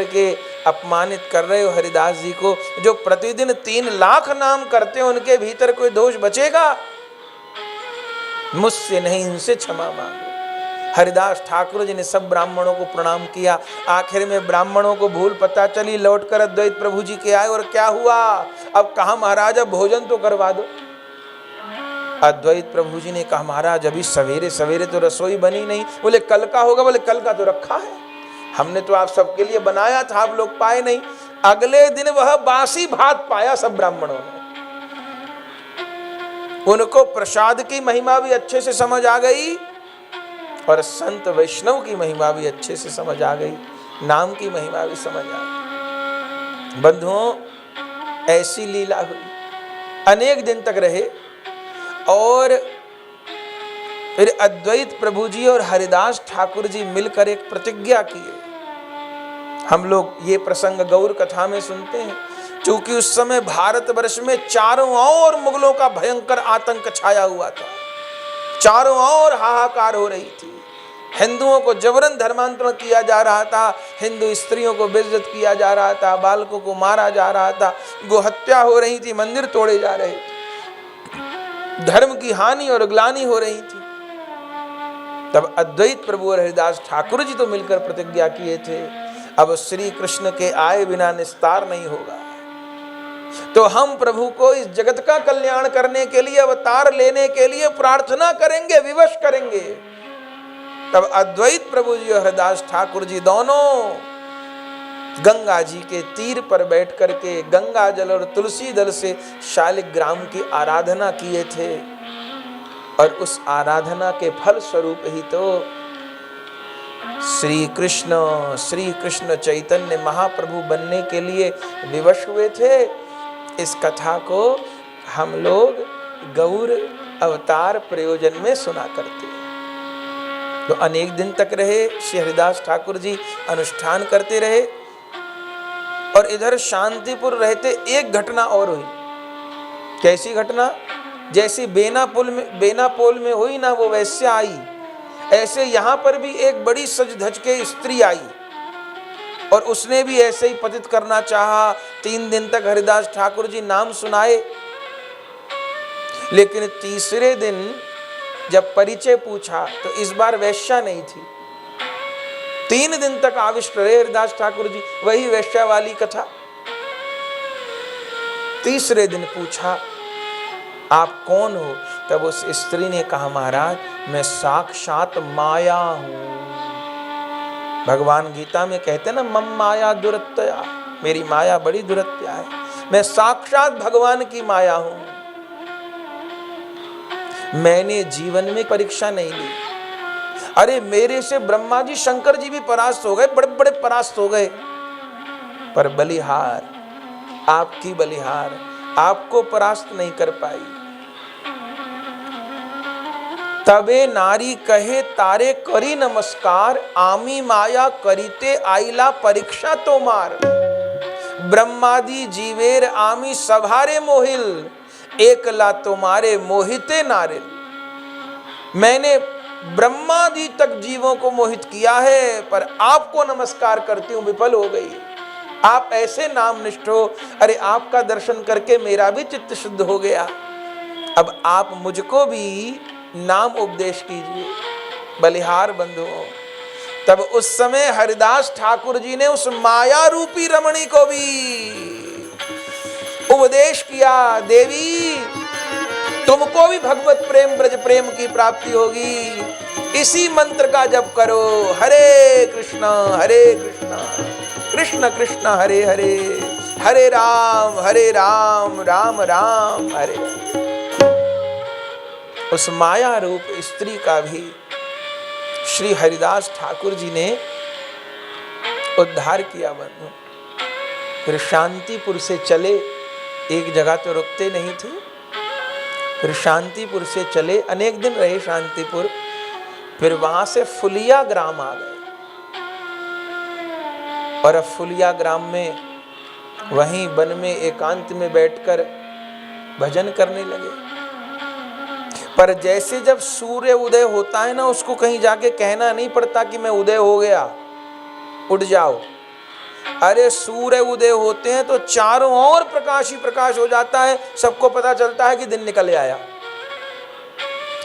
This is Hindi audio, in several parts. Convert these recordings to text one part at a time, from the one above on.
करके अपमानित कर रहे हो हरिदास जी को। जो प्रतिदिन 3 लाख नाम करते हो उनके भीतर कोई दोष बचेगा? मुझसे नहीं, इनसे क्षमा मांगो। हरिदास ठाकुर जी ने सब ब्राह्मणों को प्रणाम किया। आखिर में ब्राह्मणों को भूल पता चली, लौटकर अद्वैत प्रभु जी के आए और क्या हुआ, अब कहा महाराज अब भोजन तो करवा दो। अद्वैत प्रभु जी ने कहा महाराज अभी सवेरे सवेरे तो रसोई बनी नहीं। बोले कल का होगा। बोले कल का तो रखा है, हमने तो आप सबके लिए बनाया था, आप लोग पाए नहीं। अगले दिन वह बासी भात पाया सब ब्राह्मणों ने। उनको प्रसाद की महिमा भी अच्छे से समझ आ गई और संत वैष्णव की महिमा भी अच्छे से समझ आ गई, नाम की महिमा भी समझ आ गई। बंधुओं, ऐसी लीला हुई, अनेक दिन तक रहे और फिर अद्वैत प्रभु जी और हरिदास ठाकुर जी मिलकर एक प्रतिज्ञा किए। हम लोग ये प्रसंग गौर कथा में सुनते हैं, क्योंकि उस समय भारतवर्ष में चारों ओर मुगलों का भयंकर आतंक छाया हुआ था, चारों ओर हाहाकार हो रही थी। हिंदुओं को जबरन धर्मांतरण किया जा रहा था, हिंदू स्त्रियों को बेइज्जत किया जा रहा था, बालकों को मारा जा रहा था, गोहत्या हो रही थी, मंदिर तोड़े जा रहे थे, धर्म की हानि और ग्लानि हो रही थी। तब अद्वैत प्रभु और हरिदास ठाकुर जी तो मिलकर प्रतिज्ञा किए थे, अब श्री कृष्ण के आए बिना निस्तार नहीं होगा। तो हम प्रभु को इस जगत का कल्याण करने के लिए, अवतार लेने के लिए प्रार्थना करेंगे, विवश करेंगे। तब अद्वैत प्रभु जी और हरिदास ठाकुर जी दोनों गंगा जी के तीर पर बैठ करके गंगा जल और तुलसी दल से शालिग्राम की आराधना किए थे। और उस आराधना के फल स्वरूप ही तो श्री कृष्ण चैतन्य महाप्रभु बनने के लिए विवश हुए थे। इस कथा को हम लोग गौर अवतार प्रयोजन में सुना करते हैं। तो अनेक दिन तक रहे श्री हरिदास ठाकुर जी, अनुष्ठान करते रहे। और इधर शांतिपुर रहते एक घटना और हुई। कैसी घटना? जैसी बेनापोल में हुई ना वो वैश्या आई, ऐसे यहाँ पर भी एक बड़ी सज धज के स्त्री आई और उसने भी ऐसे ही पतित करना चाहा। 3 दिन तक हरिदास ठाकुर जी नाम सुनाए, लेकिन तीसरे दिन जब परिचय पूछा तो इस बार वैश्या नहीं थी। 3 दिन तक आविष्ट रहे हरिदास ठाकुर जी, वही वैश्या वाली कथा। तीसरे दिन पूछा आप कौन हो? तब उस स्त्री ने कहा महाराज मैं साक्षात माया हूं। भगवान गीता में कहते हैं ना, मम माया दुरत्या, मेरी माया बड़ी दुरत्या है, मैं साक्षात भगवान की माया हूं। मैंने जीवन में परीक्षा नहीं ली। अरे मेरे से ब्रह्मा जी शंकर जी भी परास्त हो गए, बड़े बड़े परास्त हो गए, पर बलिहार, आपकी बलिहार आपको परास्त नहीं कर पाई। तबे नारी कहे तारे करी नमस्कार, आमी माया करीते आइला परीक्षा तो मार। ब्रह्मादि जीवेर आमी सभारे मोहिल, एकला तुम्हारे मोहिते नारिल। मैंने ब्रह्मादि तक जीवों को मोहित किया है, पर आपको नमस्कार करती हूं, विफल हो गई। आप ऐसे नाम निष्ठ हो, अरे आपका दर्शन करके मेरा भी चित्त शुद्ध हो गया। अब आप मुझको भी नाम उपदेश कीजिए बलिहार बंधुओं। तब उस समय हरिदास ठाकुर जी ने उस माया रूपी रमणी को भी उपदेश किया, देवी तुमको भी भगवत प्रेम ब्रज प्रेम की प्राप्ति होगी। इसी मंत्र का जप करो, हरे कृष्णा कृष्ण कृष्ण हरे हरे, हरे राम राम राम हरे हरे। उस माया रूप स्त्री का भी श्री हरिदास ठाकुर जी ने उद्धार किया बंधु। फिर शांतिपुर से चले, एक जगह तो रुकते नहीं थे, फिर शांतिपुर से चले, अनेक दिन रहे शांतिपुर। फिर वहां से फुलिया ग्राम आ गए और अब फुलिया ग्राम में वहीं वन में एकांत में बैठकर भजन करने लगे। पर जैसे जब सूर्य उदय होता है ना, उसको कहीं जाके कहना नहीं पड़ता कि मैं उदय हो गया, उठ जाओ। अरे सूर्य उदय होते हैं तो चारों ओर प्रकाश ही प्रकाश हो जाता है, सबको पता चलता है कि दिन निकल आया।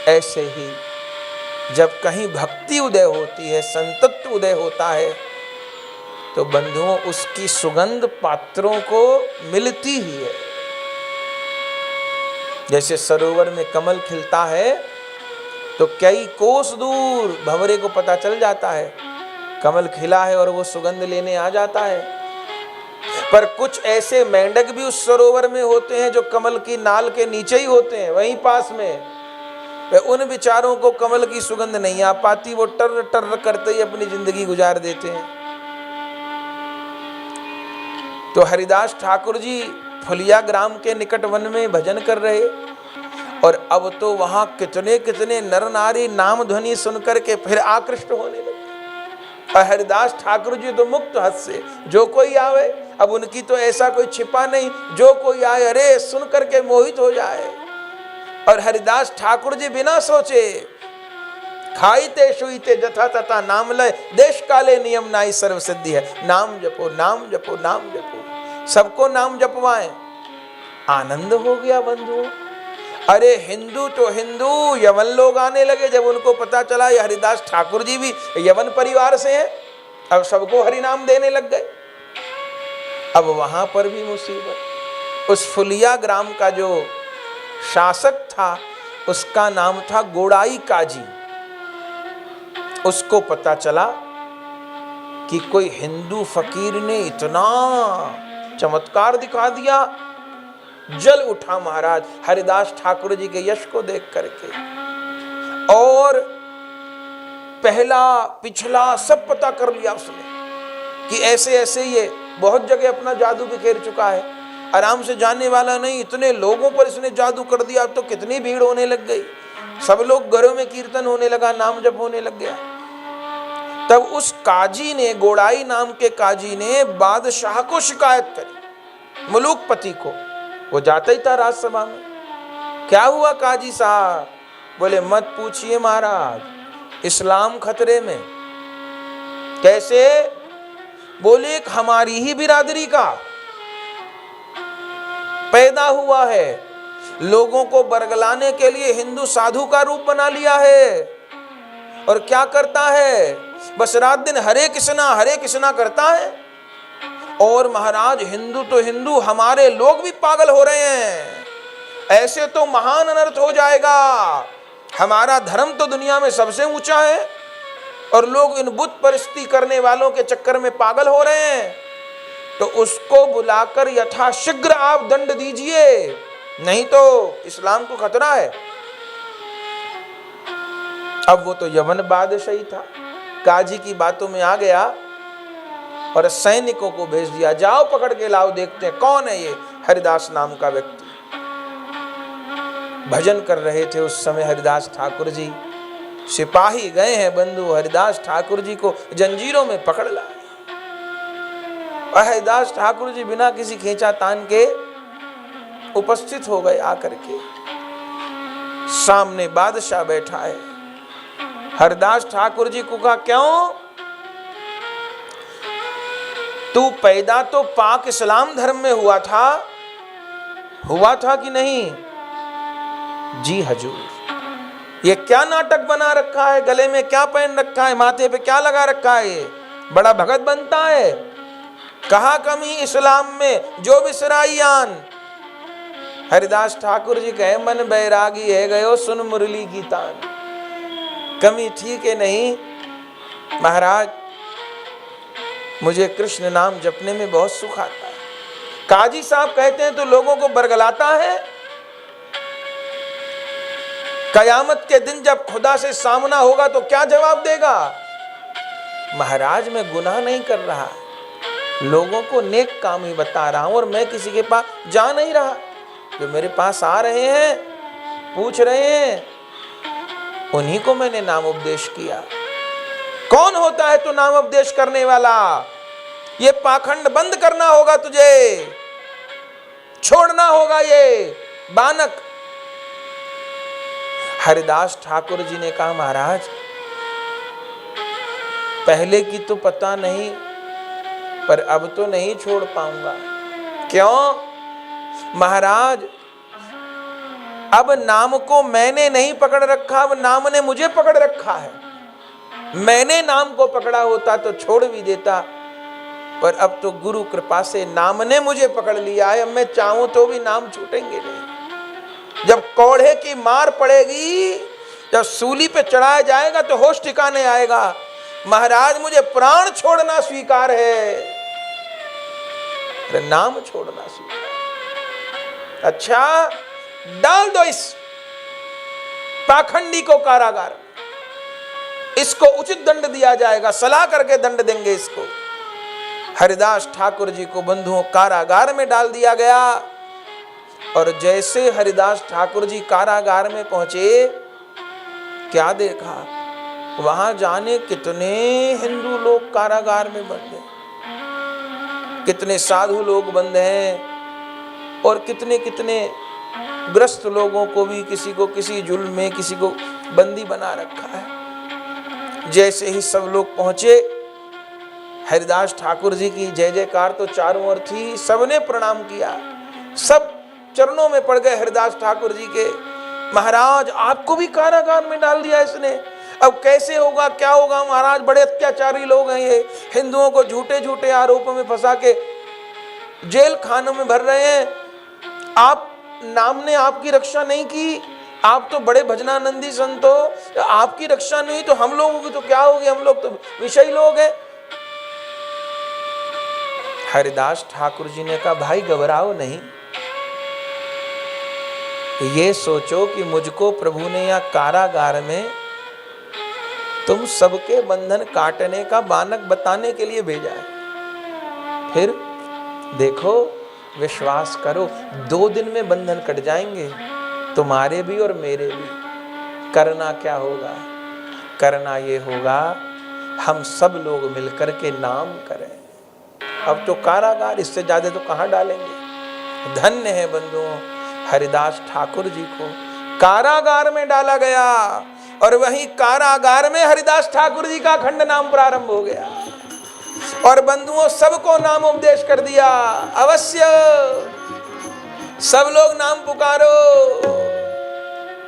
ऐसे ही जब कहीं भक्ति उदय होती है, संतत्व उदय होता है, तो बंधुओं उसकी सुगंध पात्रों को मिलती ही है। जैसे सरोवर में कमल खिलता है तो कई कोस दूर भंवरे को पता चल जाता है कमल खिला है और वो सुगंध लेने आ जाता है। पर कुछ ऐसे मेंढक भी उस सरोवर में होते हैं जो कमल की नाल के नीचे ही होते हैं, वहीं पास में। वे उन बेचारों को कमल की सुगंध नहीं आ पाती, वो टर टर करते ही अपनी जिंदगी गुजार देते हैं। तो हरिदास ठाकुर जी फुलिया ग्राम के निकट वन में भजन कर रहे, और अब तो वहां कितने कितने नर नारी नाम ध्वनि सुनकर के फिर आकृष्ट होने लगे। और हरिदास ठाकुर जी तो मुक्त हद से, जो कोई आवे, अब उनकी तो ऐसा कोई छिपा नहीं, जो कोई आए अरे सुन करके मोहित हो जाए। और हरिदास ठाकुर जी बिना सोचे खाईते शुईते जथा तथा नाम लय, देश काले नियम नाई सर्व सिद्धि है। नाम जपो नाम जपो नाम जपो, सबको नाम जपवाएं। आनंद हो गया बंधुओं। अरे हिंदू तो हिंदू, यवन लोग आने लगे जब उनको पता चला ये हरिदास ठाकुर जी भी यवन परिवार से हैं, अब सबको हरि नाम देने लग गए। अब वहां पर भी मुसीबत। उस फुलिया ग्राम का जो शासक था उसका नाम था गोड़ाई काजी। उसको पता चला कि कोई हिंदू फकीर ने इतना चमत्कार दिखा दिया। जल उठा महाराज हरिदास ठाकुर जी के यश को देख करके, और पहला पिछला सब पता कर लिया उसने कि ऐसे ऐसे ये बहुत जगह अपना जादू बिखेर चुका है, आराम से जाने वाला नहीं। इतने लोगों पर इसने जादू कर दिया, अब तो कितनी भीड़ होने लग गई, सब लोग घरों में कीर्तन होने लगा, नाम जप होने लग गया। तब उस काजी ने, गोड़ाई नाम के काजी ने बादशाह को शिकायत करी, मुलूकपति को। वो जाता ही था राजसभा में। क्या हुआ काजी साहब? बोले मत पूछिए महाराज, इस्लाम खतरे में। कैसे? बोले एक हमारी ही बिरादरी का पैदा हुआ है, लोगों को बरगलाने के लिए हिंदू साधु का रूप बना लिया है, और क्या करता है, बस रात दिन हरे कृष्णा करता है। और महाराज हिंदू तो हिंदू, हमारे लोग भी पागल हो रहे हैं। ऐसे तो महान अनर्थ हो जाएगा। हमारा धर्म तो दुनिया में सबसे ऊंचा है, और लोग इन बुत परिस्थिति करने वालों के चक्कर में पागल हो रहे हैं। तो उसको बुलाकर यथाशीघ्र आप दंड दीजिए, नहीं तो इस्लाम को खतरा है। अब वो तो यवन बादशाही था, काजी की बातों में आ गया और सैनिकों को भेज दिया, जाओ पकड़ के लाओ, देखते हैं कौन है ये हरिदास नाम का व्यक्ति। भजन कर रहे थे उस समय हरिदास ठाकुर जी, सिपाही गए हैं बंधु, हरिदास ठाकुर जी को जंजीरों में पकड़ लाए। और हरिदास ठाकुर जी बिना किसी खींचा तान के उपस्थित हो गए। आकर के सामने बादशाह बैठा है। हरिदास ठाकुर जी को कहा, क्यों तू पैदा तो पाक इस्लाम धर्म में हुआ था कि नहीं? जी हजूर। ये क्या नाटक बना रखा है, गले में क्या पहन रखा है, माथे पे क्या लगा रखा है, ये बड़ा भगत बनता है। कहा कमी इस्लाम में जो बिसराइयान। हरिदास ठाकुर जी कहे, मन बैरागी है गयो सुन मुरली की तान। कमी ठीक है नहीं महाराज, मुझे कृष्ण नाम जपने में बहुत सुख आता है। काजी साहब कहते हैं तो लोगों को बरगलाता है। कयामत के दिन जब खुदा से सामना होगा तो क्या जवाब देगा? महाराज मैं गुनाह नहीं कर रहा, लोगों को नेक काम ही बता रहा हूं, और मैं किसी के पास जा नहीं रहा। जो मेरे पास आ रहे हैं, पूछ रहे हैं, उन्हीं को मैंने नाम उपदेश किया। कौन होता है तो नाम उपदेश करने वाला? ये पाखंड बंद करना होगा, तुझे छोड़ना होगा ये बानक। हरिदास ठाकुर जी ने कहा, महाराज पहले की तो पता नहीं, पर अब तो नहीं छोड़ पाऊंगा। क्यों महाराज? अब नाम को मैंने नहीं पकड़ रखा, अब नाम ने मुझे पकड़ रखा है। मैंने नाम को पकड़ा होता तो छोड़ भी देता, पर अब तो गुरु कृपा से नाम ने मुझे पकड़ लिया है। अब मैं चाहूं तो भी नाम छूटेंगे नहीं। जब कौड़े की मार पड़ेगी, जब सूली पे चढ़ाया जाएगा तो होश ठिकाने आएगा। महाराज मुझे प्राण छोड़ना स्वीकार है, नाम छोड़ना स्वीकार। अच्छा, डाल दो इस पाखंडी को कारागार, इसको उचित दंड दिया जाएगा, सलाह करके दंड देंगे इसको। हरिदास ठाकुर जी को बंधुओं कारागार में डाल दिया गया। और जैसे हरिदास ठाकुर जी कारागार में पहुंचे, क्या देखा? वहां जाने कितने हिंदू लोग कारागार में बंद हैं, कितने साधु लोग बंद हैं, और कितने कितने ग्रस्त लोगों को भी किसी को किसी जुल्म में, किसी को बंदी बना रखा है। जैसे ही सब लोग पहुंचे, हरिदास ठाकुर जी की जय जयकार तो चारों ओर थी, सबने प्रणाम किया, सब चरणों में पड़ गए हरिदास ठाकुर जी के। महाराज आपको भी कारागार में डाल दिया इसने, अब कैसे होगा, क्या होगा? महाराज बड़े अत्याचारी लोग हैं ये, हिंदुओं को झूठे झूठे आरोपों में फंसा के जेल खानों में भर रहे हैं। आप नाम ने आपकी रक्षा नहीं की, आप तो बड़े भजनानंदी संत हो, आपकी रक्षा नहीं तो हम लोगों की तो क्या होगी? हम लोग तो विषयी लोग हैं। हरिदास ठाकुर जी ने कहा भाई घबराओ नहीं, ये सोचो कि मुझको प्रभु ने यहाँ कारागार में तुम सबके बंधन काटने का बानक बताने के लिए भेजा है। फिर देखो, विश्वास करो, 2 दिन में बंधन कट जाएंगे, तुम्हारे भी और मेरे भी। करना क्या होगा? करना ये होगा, हम सब लोग मिलकर के नाम करें। अब तो कारागार, इससे ज्यादा तो कहाँ डालेंगे। धन्य है बंधुओं, हरिदास ठाकुर जी को कारागार में डाला गया, और वहीं कारागार में हरिदास ठाकुर जी का अखंड नाम प्रारंभ हो गया। और बंधुओं सबको नाम उपदेश कर दिया। अवश्य सब लोग नाम पुकारो,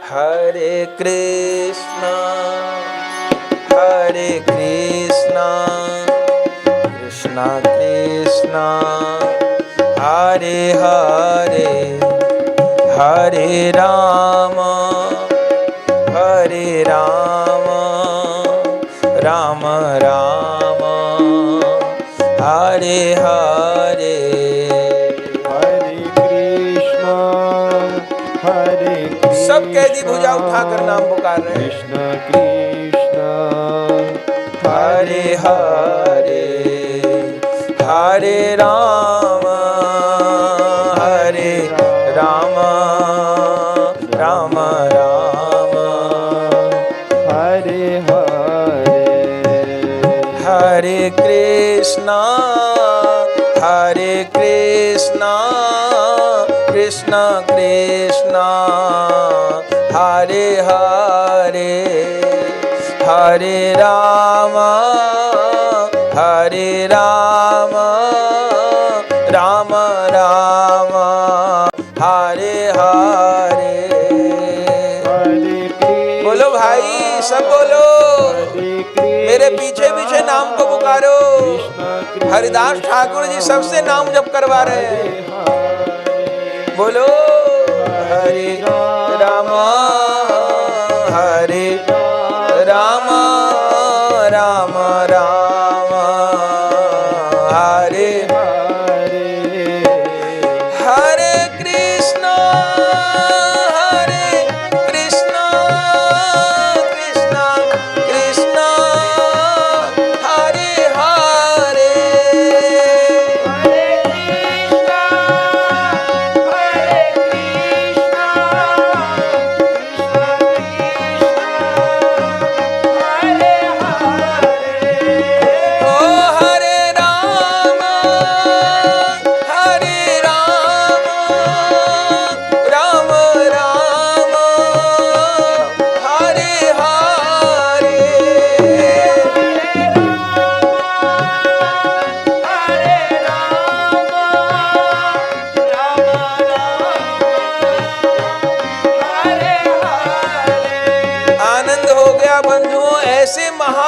हरे कृष्णा कृष्णा कृष्णा हरे हरे, हरे राम राम राम हरे हरे, हरे कृष्णा सब कैदी भुजा उठाकर नाम पुकार रहे हैं। कृष्ण कृष्ण हरे हरे, हरे राम राम राम हरे हरे, हरे कृष्णा कृष्ण कृष्ण हरे हरे, हरे राम राम राम हरे हरे। बोलो भाई, सब बोलो, मेरे पीछे पीछे नाम को पुकारो। हरिदास ठाकुर जी सबसे नाम जप करवा रहे हैं। बोलो हरे राम राम राम हरे हरे, हरे कृष्णा कृष्णा कृष्णा हरे हरे, ओ हरे राम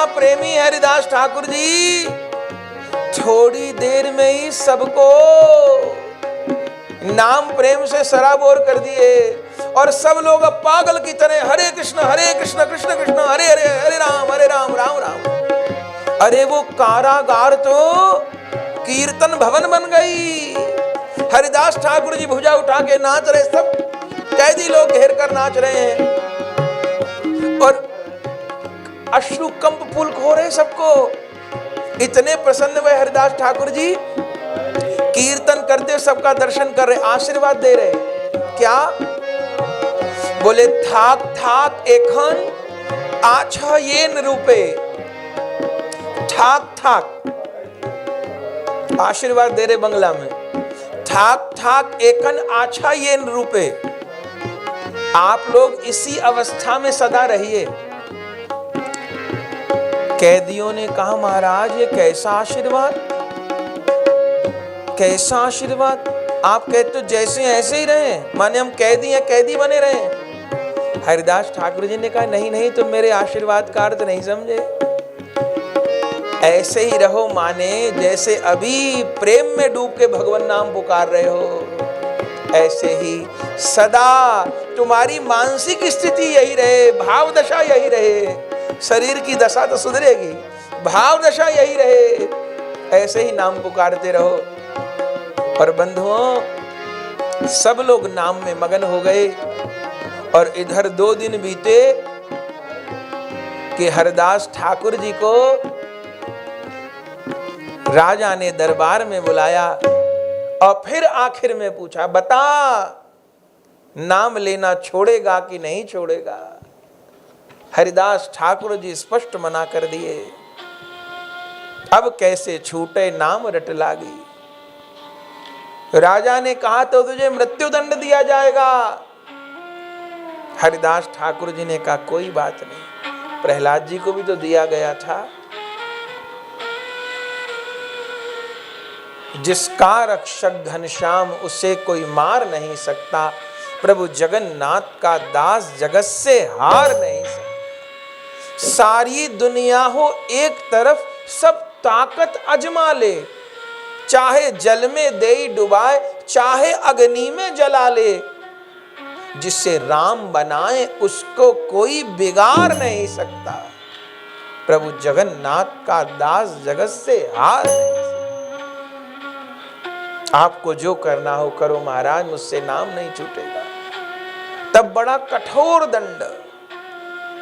महाप्रेमी है हरिदास ठाकुर जी, थोड़ी देर में ही सबको नाम प्रेम से सराबोर कर दिए और सब लोग अब पागल की तरह हरे कृष्ण कृष्ण कृष्ण हरे हरे, हरे राम राम राम। अरे वो कारागार तो कीर्तन भवन बन गई। हरिदास ठाकुर जी भुजा उठा के नाच रहे, सब कैदी लोग घेर कर नाच रहे हैं और अश्रु कंप पुलक हो रहे सबको। इतने प्रसन्न हुए हरिदास ठाकुर जी, कीर्तन करते सबका दर्शन कर रहे, आशीर्वाद दे रहे। क्या बोले? थाक थाक एखन आछा येन रूपे, ठाक ठाक आशीर्वाद दे रहे बंगला में। ठाक ठाक एखन आछा येन रूपे, आप लोग इसी अवस्था में सदा रहिए। कैदियों ने कहा महाराज ये कैसा आशीर्वाद, कैसा आशीर्वाद? आप कहते तो जैसे ऐसे ही रहे, माने हम कैदी हैं, कैदी बने रहे। हरिदास ठाकुर जी ने कहा नहीं नहीं, तुम मेरे आशीर्वाद का अर्थ नहीं समझे। ऐसे ही रहो, माने जैसे अभी प्रेम में डूब के भगवान नाम पुकार रहे हो, ऐसे ही सदा तुम्हारी मानसिक स्थिति यही रहे, भाव दशा यही रहे। शरीर की दशा तो सुधरेगी, भाव दशा यही रहे, ऐसे ही नाम पुकारते रहो। और बंधुओं, सब लोग नाम में मगन हो गए और इधर 2 दिन बीते कि हरदास ठाकुर जी को राजा ने दरबार में बुलाया और फिर आखिर में पूछा, बता नाम लेना छोड़ेगा कि नहीं छोड़ेगा? हरिदास ठाकुर जी स्पष्ट मना कर दिए, अब कैसे छूटे नाम रट लागी। राजा ने कहा तो तुझे मृत्यु दंड दिया जाएगा। हरिदास ठाकुर जी ने कहा कोई बात नहीं, प्रहलाद जी को भी तो दिया गया था। जिसका रक्षक घनश्याम उसे कोई मार नहीं सकता, प्रभु जगन्नाथ का दास जगत से हार नहीं सकता। सारी दुनिया हो एक तरफ, सब ताकत अजमा ले, चाहे जल में दे डुबाए, चाहे अग्नि में जला ले, जिसे राम बनाए उसको कोई बिगाड़ नहीं सकता। प्रभु जगन्नाथ का दास जगत से हार नहीं सकता। आपको जो करना हो करो महाराज, मुझसे नाम नहीं छूटेगा। तब बड़ा कठोर दंड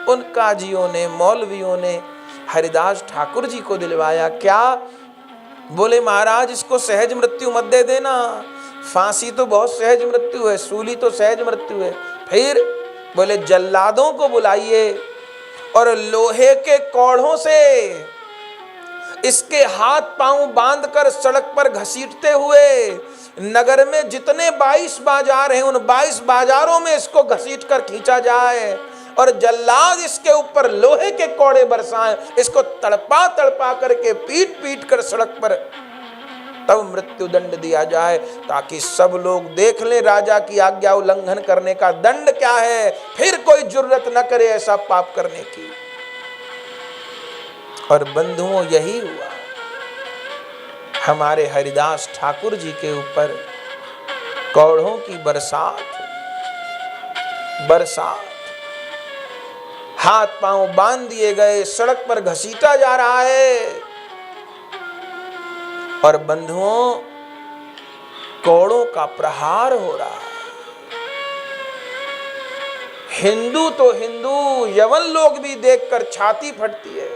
उन काजियों ने, मौलवियों ने हरिदास ठाकुर जी को दिलवाया। क्या बोले? महाराज इसको सहज मृत्यु मत दे देना, फांसी तो बहुत सहज मृत्यु है, सूली तो सहज मृत्यु है। फिर बोले जल्लादों को बुलाइए और लोहे के कौड़ों से इसके हाथ पांव बांधकर सड़क पर घसीटते हुए नगर में जितने 22 बाजार हैं, उन 22 बाजारों में इसको घसीट कर खींचा जाए और जल्लाद इसके ऊपर लोहे के कौड़े बरसाएं, इसको तड़पा तड़पा करके पीट पीट कर सड़क पर तब मृत्यु दंड दिया जाए, ताकि सब लोग देख ले राजा की आज्ञा उल्लंघन करने का दंड क्या है, फिर कोई जुर्रत न करे ऐसा पाप करने की। और बंधुओं यही हुआ हमारे हरिदास ठाकुर जी के ऊपर। कौड़ों की बरसात, हाथ पांव बांध दिए गए, सड़क पर घसीटा जा रहा है। और बंधुओं कौड़ों का प्रहार हो रहा है। हिंदू तो हिंदू, यवन लोग भी देखकर छाती फटती है।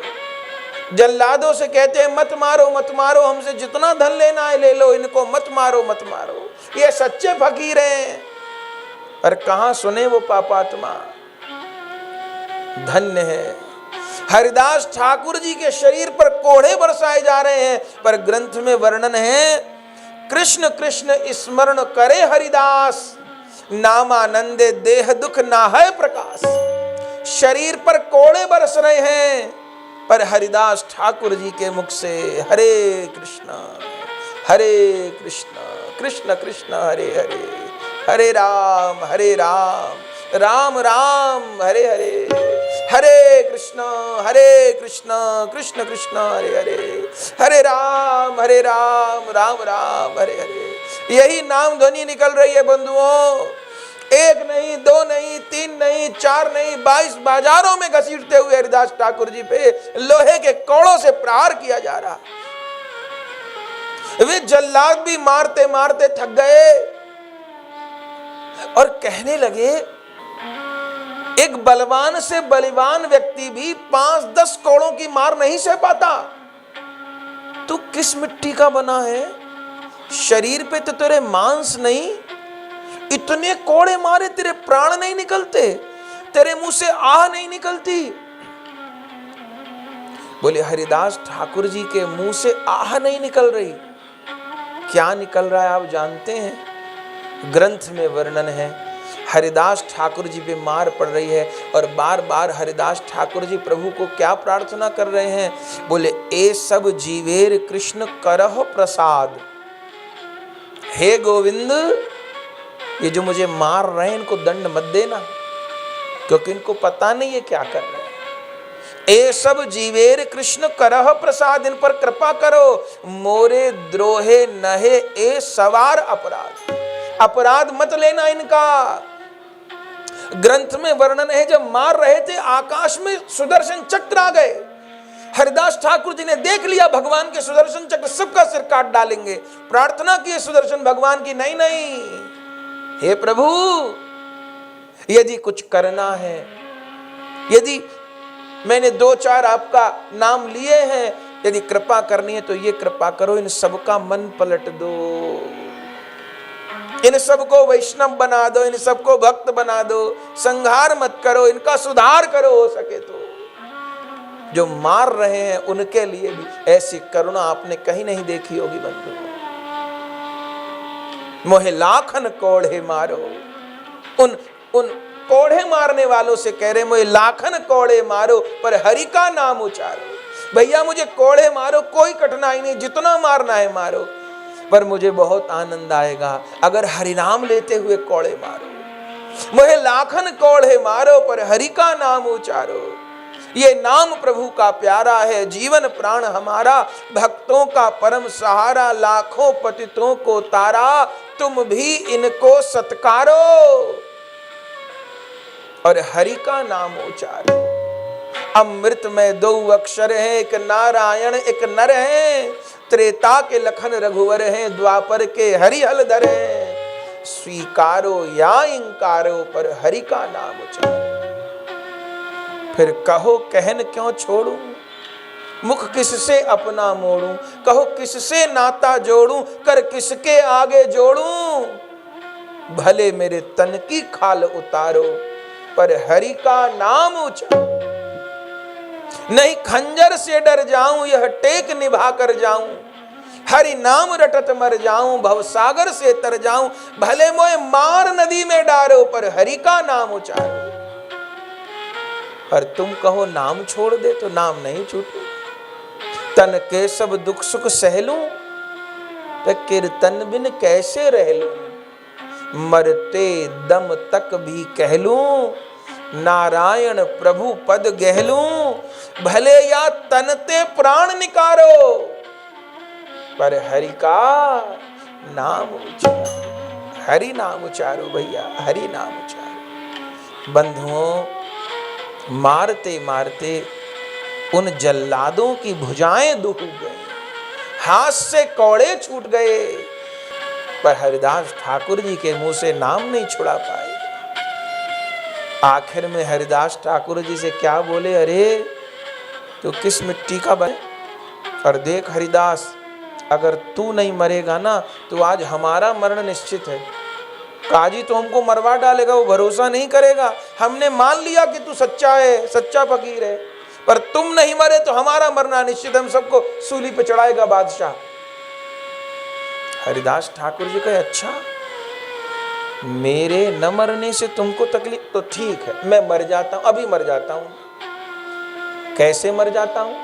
जल्लादों से कहते हैं मत मारो मत मारो, हमसे जितना धन लेना है ले लो, इनको मत मारो मत मारो, ये सच्चे फकीर हैं। पर कहां सुने वो पापात्मा। धन्य है हरिदास ठाकुर जी के शरीर पर कोढ़े बरसाए जा रहे हैं, पर ग्रंथ में वर्णन है कृष्ण कृष्ण स्मरण करे हरिदास, नामानंदे देह दुख ना है प्रकाश। शरीर पर कोढ़े बरस रहे हैं, पर हरिदास ठाकुर जी के मुख से हरे कृष्ण कृष्ण कृष्ण हरे हरे, हरे राम राम राम हरे हरे, हरे कृष्ण कृष्ण कृष्ण हरे हरे, हरे राम राम राम हरे हरे। यही नाम ध्वनि निकल रही है बंधुओं। एक नहीं, दो नहीं, तीन नहीं, चार नहीं, 22 बाजारों में घसीटते हुए हरिदास ठाकुर जी पे लोहे के कोड़ों से प्रहार किया जा रहा। वे जल्लाद भी मारते मारते थक गए और कहने लगे, एक बलवान से बलवान व्यक्ति भी 5-10 कोड़ों की मार नहीं सह पाता। तू किस मिट्टी का बना है? शरीर पे तो तेरे मांस नहीं, इतने कोड़े मारे तेरे प्राण नहीं निकलते, तेरे मुंह से आह नहीं निकलती। बोले हरिदास ठाकुर जी के मुंह से आह नहीं निकल रही, क्या निकल रहा है आप जानते हैं? ग्रंथ में वर्णन है, हरिदास ठाकुर जी पे मार पड़ रही है और बार बार हरिदास ठाकुर जी प्रभु को क्या प्रार्थना कर रहे हैं? बोले ए सब जीवेर कृष्ण करह प्रसाद। हे गोविंद, ये जो मुझे मार रहे हैं इनको दंड मत देना, क्योंकि इनको पता नहीं है क्या कर रहे हैं। ए सब जीवेर कृष्ण करह प्रसाद, इन पर कृपा करो। मोरे द्रोहे नहे ए सवार अपराध, अपराध मत लेना इनका। ग्रंथ में वर्णन है, जब मार रहे थे आकाश में सुदर्शन चक्र आ गए। हरिदास ठाकुर जी ने देख लिया भगवान के सुदर्शन चक्र सबका सिर काट डालेंगे। प्रार्थना की सुदर्शन भगवान की, नहीं नहीं, हे प्रभु, यदि कुछ करना है, यदि मैंने 2-4 आपका नाम लिए हैं, यदि कृपा करनी है तो ये कृपा करो, इन सबका मन पलट दो, इन सबको वैष्णव बना दो, इन सबको भक्त बना दो, संहार मत करो, इनका सुधार करो हो सके तो। जो मार रहे हैं उनके लिए भी ऐसी करुणा आपने कहीं नहीं देखी होगी बंधु। मोहे लाखन कोढ़े मारो, उन कोढ़े मारने वालों से कह रहे, मुझे लाखन कोढ़े मारो पर हरि का नाम उचारो। भैया मुझे कोढ़े मारो, कोई कठिनाई नहीं, जितना मारना है मारो, पर मुझे बहुत आनंद आएगा अगर हरि नाम लेते हुए कोढ़े मारो। मुझे लाखन कोढ़े मारो पर हरि का नाम उचारो। ये नाम प्रभु का प्यारा है, जीवन प्राण हमारा, भक्तों का परम सहारा, लाखों पतितों को तारा, तुम भी इनको सत्कारो और हरि का नाम उचारो। अमृत में 2 अक्षर हैं, एक नारायण एक नर है, त्रेता के लखन रघुवर हैं, द्वापर के हरि हलधर हैं। स्वीकारो या इंकारो पर हरि का नाम उचारो। फिर कहो कहन क्यों छोड़ूं, मुख किससे अपना मोड़ूं, कहो किससे नाता जोड़ूं, कर किसके आगे जोड़ूं। भले मेरे तन की खाल उतारो पर हरि का नाम उचारो। नहीं खंजर से डर जाऊं, यह टेक निभा कर जाऊं, हरि नाम रटत मर जाऊं, भवसागर से तर जाऊं। भले मोए मार नदी में डारो पर हरि का नाम उचारो। और तुम कहो नाम छोड़ दे तो नाम नहीं छूटे। तन के सब दुख सुख सह लूं, तो कीर्तन बिन कैसे रह लूं। मरते दम तक भी कह लूं, नारायण प्रभु पद गहलूं। भले या तनते प्राण निकारो पर हरि का नाम उचारो। हरि नाम उचारो भैया, हरि नाम उचारो। बंधुओं, मारते मारते उन जल्लादों की भुजाएं दुख गई, हाथ से कौड़े छूट गए, पर हरिदास ठाकुर जी के मुंह से नाम नहीं छुड़ा पाए। आखिर में हरिदास ठाकुर जी से क्या बोले, अरे तो किस मिट्टी का बने? और देख हरिदास, अगर तू नहीं मरेगा ना तो आज हमारा मरण निश्चित है। काजी तो हमको मरवा डालेगा, वो भरोसा नहीं करेगा। हमने मान लिया कि तू सच्चा है, सच्चा फकीर है, पर तुम नहीं मरे तो हमारा मरना निश्चित, हम सबको सूली पे चढ़ाएगा बादशाह। हरिदास ठाकुर जी कहे, अच्छा मेरे न मरने से तुमको तकलीफ, तो ठीक है मैं मर जाता हूं, अभी मर जाता हूं। कैसे मर जाता हूं?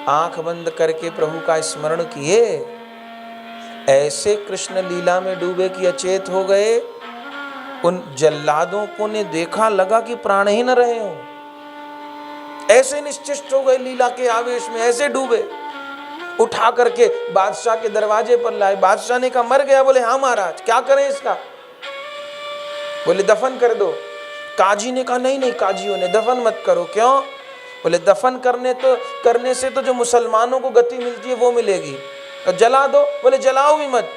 आंख बंद करके प्रभु का स्मरण किए, ऐसे कृष्ण लीला में डूबे कि अचेत हो गए। उन जल्लादों को ने देखा, लगा कि प्राण ही न रहे हो। ऐसे निश्चिष्ट हो गए लीला के आवेश में, ऐसे डूबे, उठा करके बादशाह के दरवाजे पर लाए। बादशाह ने कहा मर गया? बोले हाँ महाराज। क्या करें इसका? बोले दफन कर दो। काजी ने कहा नहीं नहीं, काजियों ने दफन मत करो। क्यों? बोले दफन करने से तो जो मुसलमानों को गति मिलती है वो मिलेगी, और जला दो। बोले जलाओ भी मत,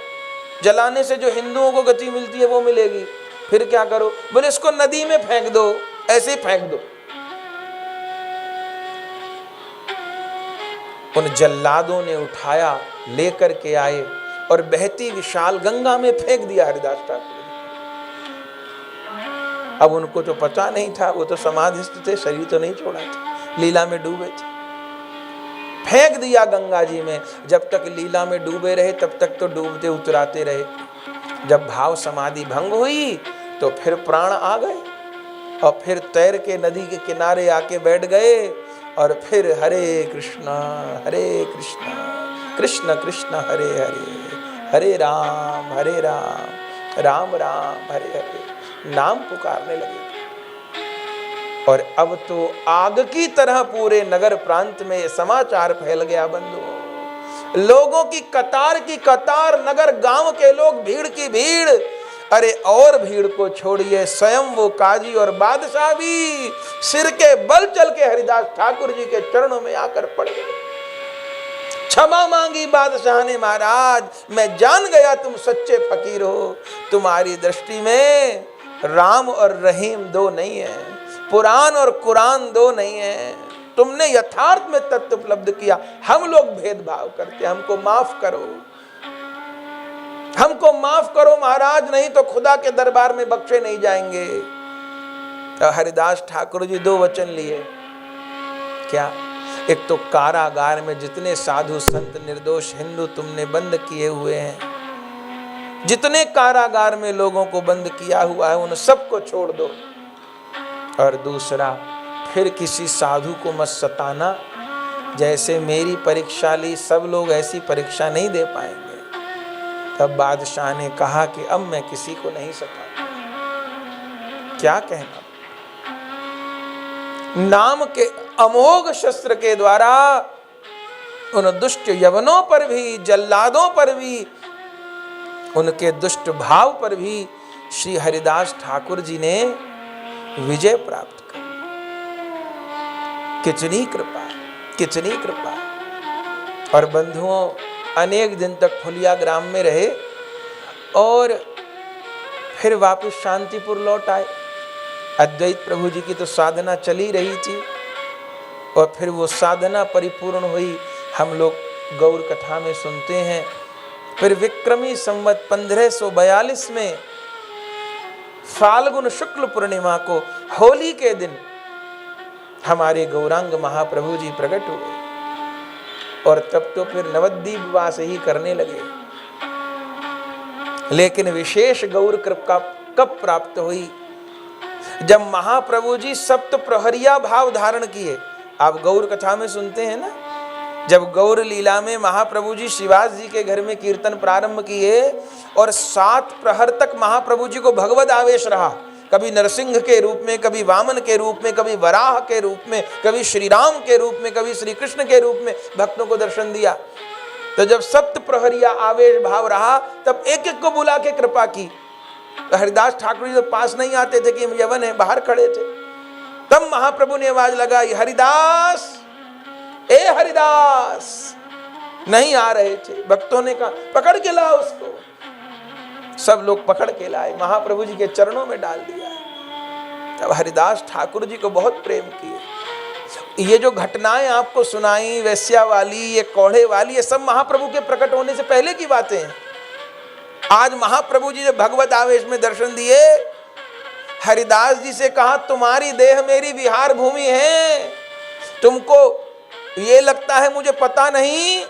जलाने से जो हिंदुओं को गति मिलती है वो मिलेगी। फिर क्या करो? बोले इसको नदी में फेंक दो, ऐसे ही फेंक दो। उन जल्लादों ने उठाया, लेकर के आए और बहती विशाल गंगा में फेंक दिया हरिदास ठाकुर। अब उनको तो पता नहीं था, वो तो समाधिस्थ थे, शरीर तो नहीं छोड़ा था, लीला में डूबे थे। फेंक दिया गंगा जी में। जब तक लीला में डूबे रहे तब तक तो डूबते उतराते रहे। जब भाव समाधि भंग हुई तो फिर प्राण आ गए, और फिर तैर के नदी के किनारे आके बैठ गए, और फिर हरे कृष्णा कृष्ण कृष्ण हरे हरे, हरे राम राम राम हरे हरे नाम पुकारने लगे। और अब तो आग की तरह पूरे नगर प्रांत में समाचार फैल गया बंधुओं। लोगों की कतार, नगर गांव के लोग, भीड़ की भीड़। अरे और भीड़ को छोड़िए, स्वयं वो काजी और बादशाह भी सिर के बल चल के हरिदास ठाकुर जी के चरणों में आकर पड़ गए। क्षमा मांगी बादशाह ने, महाराज मैं जान गया तुम सच्चे फकीर हो, तुम्हारी दृष्टि में राम और रहीम दो नहीं है, पुराण और कुरान दो नहीं है, तुमने यथार्थ में तत्व उपलब्ध किया। हम लोग भेदभाव करते, हमको माफ करो, हमको माफ करो महाराज, नहीं तो खुदा के दरबार में बख्शे नहीं जाएंगे। तो हरिदास ठाकुर जी दो वचन लिए। क्या? एक तो कारागार में जितने साधु संत निर्दोष हिंदू तुमने बंद किए हुए हैं, जितने कारागार में लोगों को बंद किया हुआ है, उन सबको छोड़ दो। और दूसरा, फिर किसी साधु को मत सताना, जैसे मेरी परीक्षा ली सब लोग ऐसी परीक्षा नहीं दे पाएंगे। तब बादशाह ने कहा कि अब मैं किसी को नहीं सताऊंगा। क्या कहना? नाम के अमोघ शस्त्र के द्वारा उन दुष्ट यवनों पर भी, जल्लादों पर भी, उनके दुष्ट भाव पर भी श्री हरिदास ठाकुर जी ने विजय प्राप्त कर। कितनी कृपा, कितनी कृपा। और बंधुओं, अनेक दिन तक फुलिया ग्राम में रहे और फिर वापस शांतिपुर लौट आए। अद्वैत प्रभु जी की तो साधना चली रही थी, और फिर वो साधना परिपूर्ण हुई, हम लोग गौर कथा में सुनते हैं। फिर विक्रमी संवत 1542 में फाल्गुन शुक्ल पूर्णिमा को, होली के दिन, हमारे गौरांग महाप्रभु जी प्रकट हुए, और तब तो फिर नवद्वीप वास ही करने लगे। लेकिन विशेष गौर कृपा कब प्राप्त हुई? जब महाप्रभु जी सप्त प्रहरिया भाव धारण किए। आप गौर कथा में सुनते हैं ना, जब गौर लीला में महाप्रभु जी शिवास जी के घर में कीर्तन प्रारंभ किए, और 7 प्रहर तक महाप्रभु जी को भगवद आवेश रहा। कभी नरसिंह के रूप में, कभी वामन के रूप में, कभी वराह के रूप में, कभी श्री राम के रूप में, कभी श्री कृष्ण के रूप में भक्तों को दर्शन दिया। तो जब सप्त प्रहरिया आवेश भाव रहा, तब एक एक को बुला के कृपा की। तो हरिदास ठाकुर जी तो पास नहीं आते थे कि यवन है, बाहर खड़े थे। तब महाप्रभु ने आवाज लगाई, हरिदास, ए हरिदास। नहीं आ रहे थे। भक्तों ने कहा पकड़ के लाओ उसको। सब लोग पकड़ के लाए, महाप्रभु जी के चरणों में डाल दिया। तब हरिदास ठाकुर जी को बहुत प्रेम किए। ये जो घटनाएं आपको सुनाई, वैश्या वाली, ये कोढ़े वाली, ये सब महाप्रभु के प्रकट होने से पहले की बातें हैं। आज महाप्रभु जी जब भगवत आवेश में दर्शन दिए, हरिदास जी से कहा तुम्हारी देह मेरी विहार भूमि है, तुमको ये लगता है मुझे पता नहीं।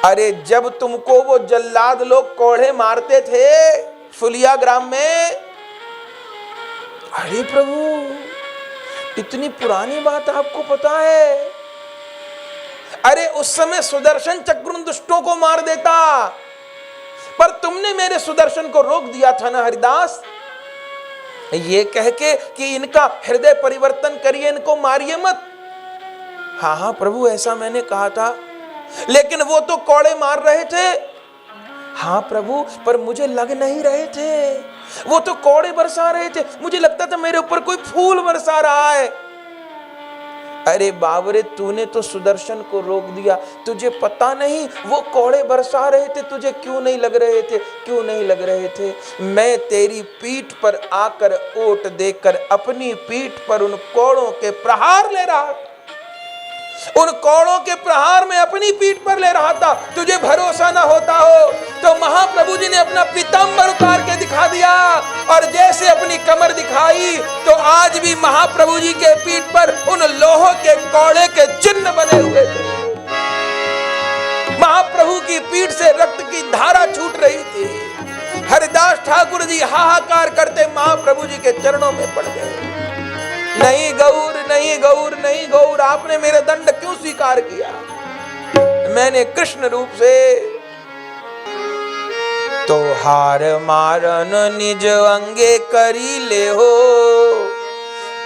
अरे जब तुमको वो जल्लाद लोग कोढ़े मारते थे फुलिया ग्राम में, अरे प्रभु इतनी पुरानी बात आपको पता है? अरे उस समय सुदर्शन चक्र उन दुष्टों को मार देता, पर तुमने मेरे सुदर्शन को रोक दिया था ना हरिदास। ये कह के कि इनका हृदय परिवर्तन करिए, इनको मारिए मत। हाँ हाँ प्रभु, ऐसा मैंने कहा था, लेकिन वो तो कौड़े मार रहे थे। हाँ प्रभु, पर मुझे लग नहीं रहे थे, वो तो कौड़े बरसा रहे थे, मुझे लगता था मेरे ऊपर कोई फूल बरसा रहा है। अरे बाबरे, तूने तो सुदर्शन को रोक दिया, तुझे पता नहीं वो कौड़े बरसा रहे थे, तुझे क्यों नहीं लग रहे थे, क्यों नहीं लग रहे थे? मैं तेरी पीठ पर आकर ओट देकर अपनी पीठ पर उन कौड़ों के प्रहार ले रहा था, उन कौड़ों के प्रहार में अपनी पीठ पर ले रहा था। तुझे भरोसा ना होता हो तो महाप्रभु जी ने अपना पीतांबर उतार के दिखा दिया, और जैसे अपनी कमर दिखाई तो आज भी महाप्रभु जी के पीठ पर उन लोहों के कौड़े के चिन्ह बने हुए थे। महाप्रभु की पीठ से रक्त की धारा छूट रही थी। हरिदास ठाकुर जी हाहाकार करते महाप्रभु जी के चरणों में पड़ गए। नहीं गौर, नहीं गौर, नहीं गौर, आपने मेरे दंड क्यों स्वीकार किया? मैंने कृष्ण रूप से तो हार मारन निज अंगे करी ले हो,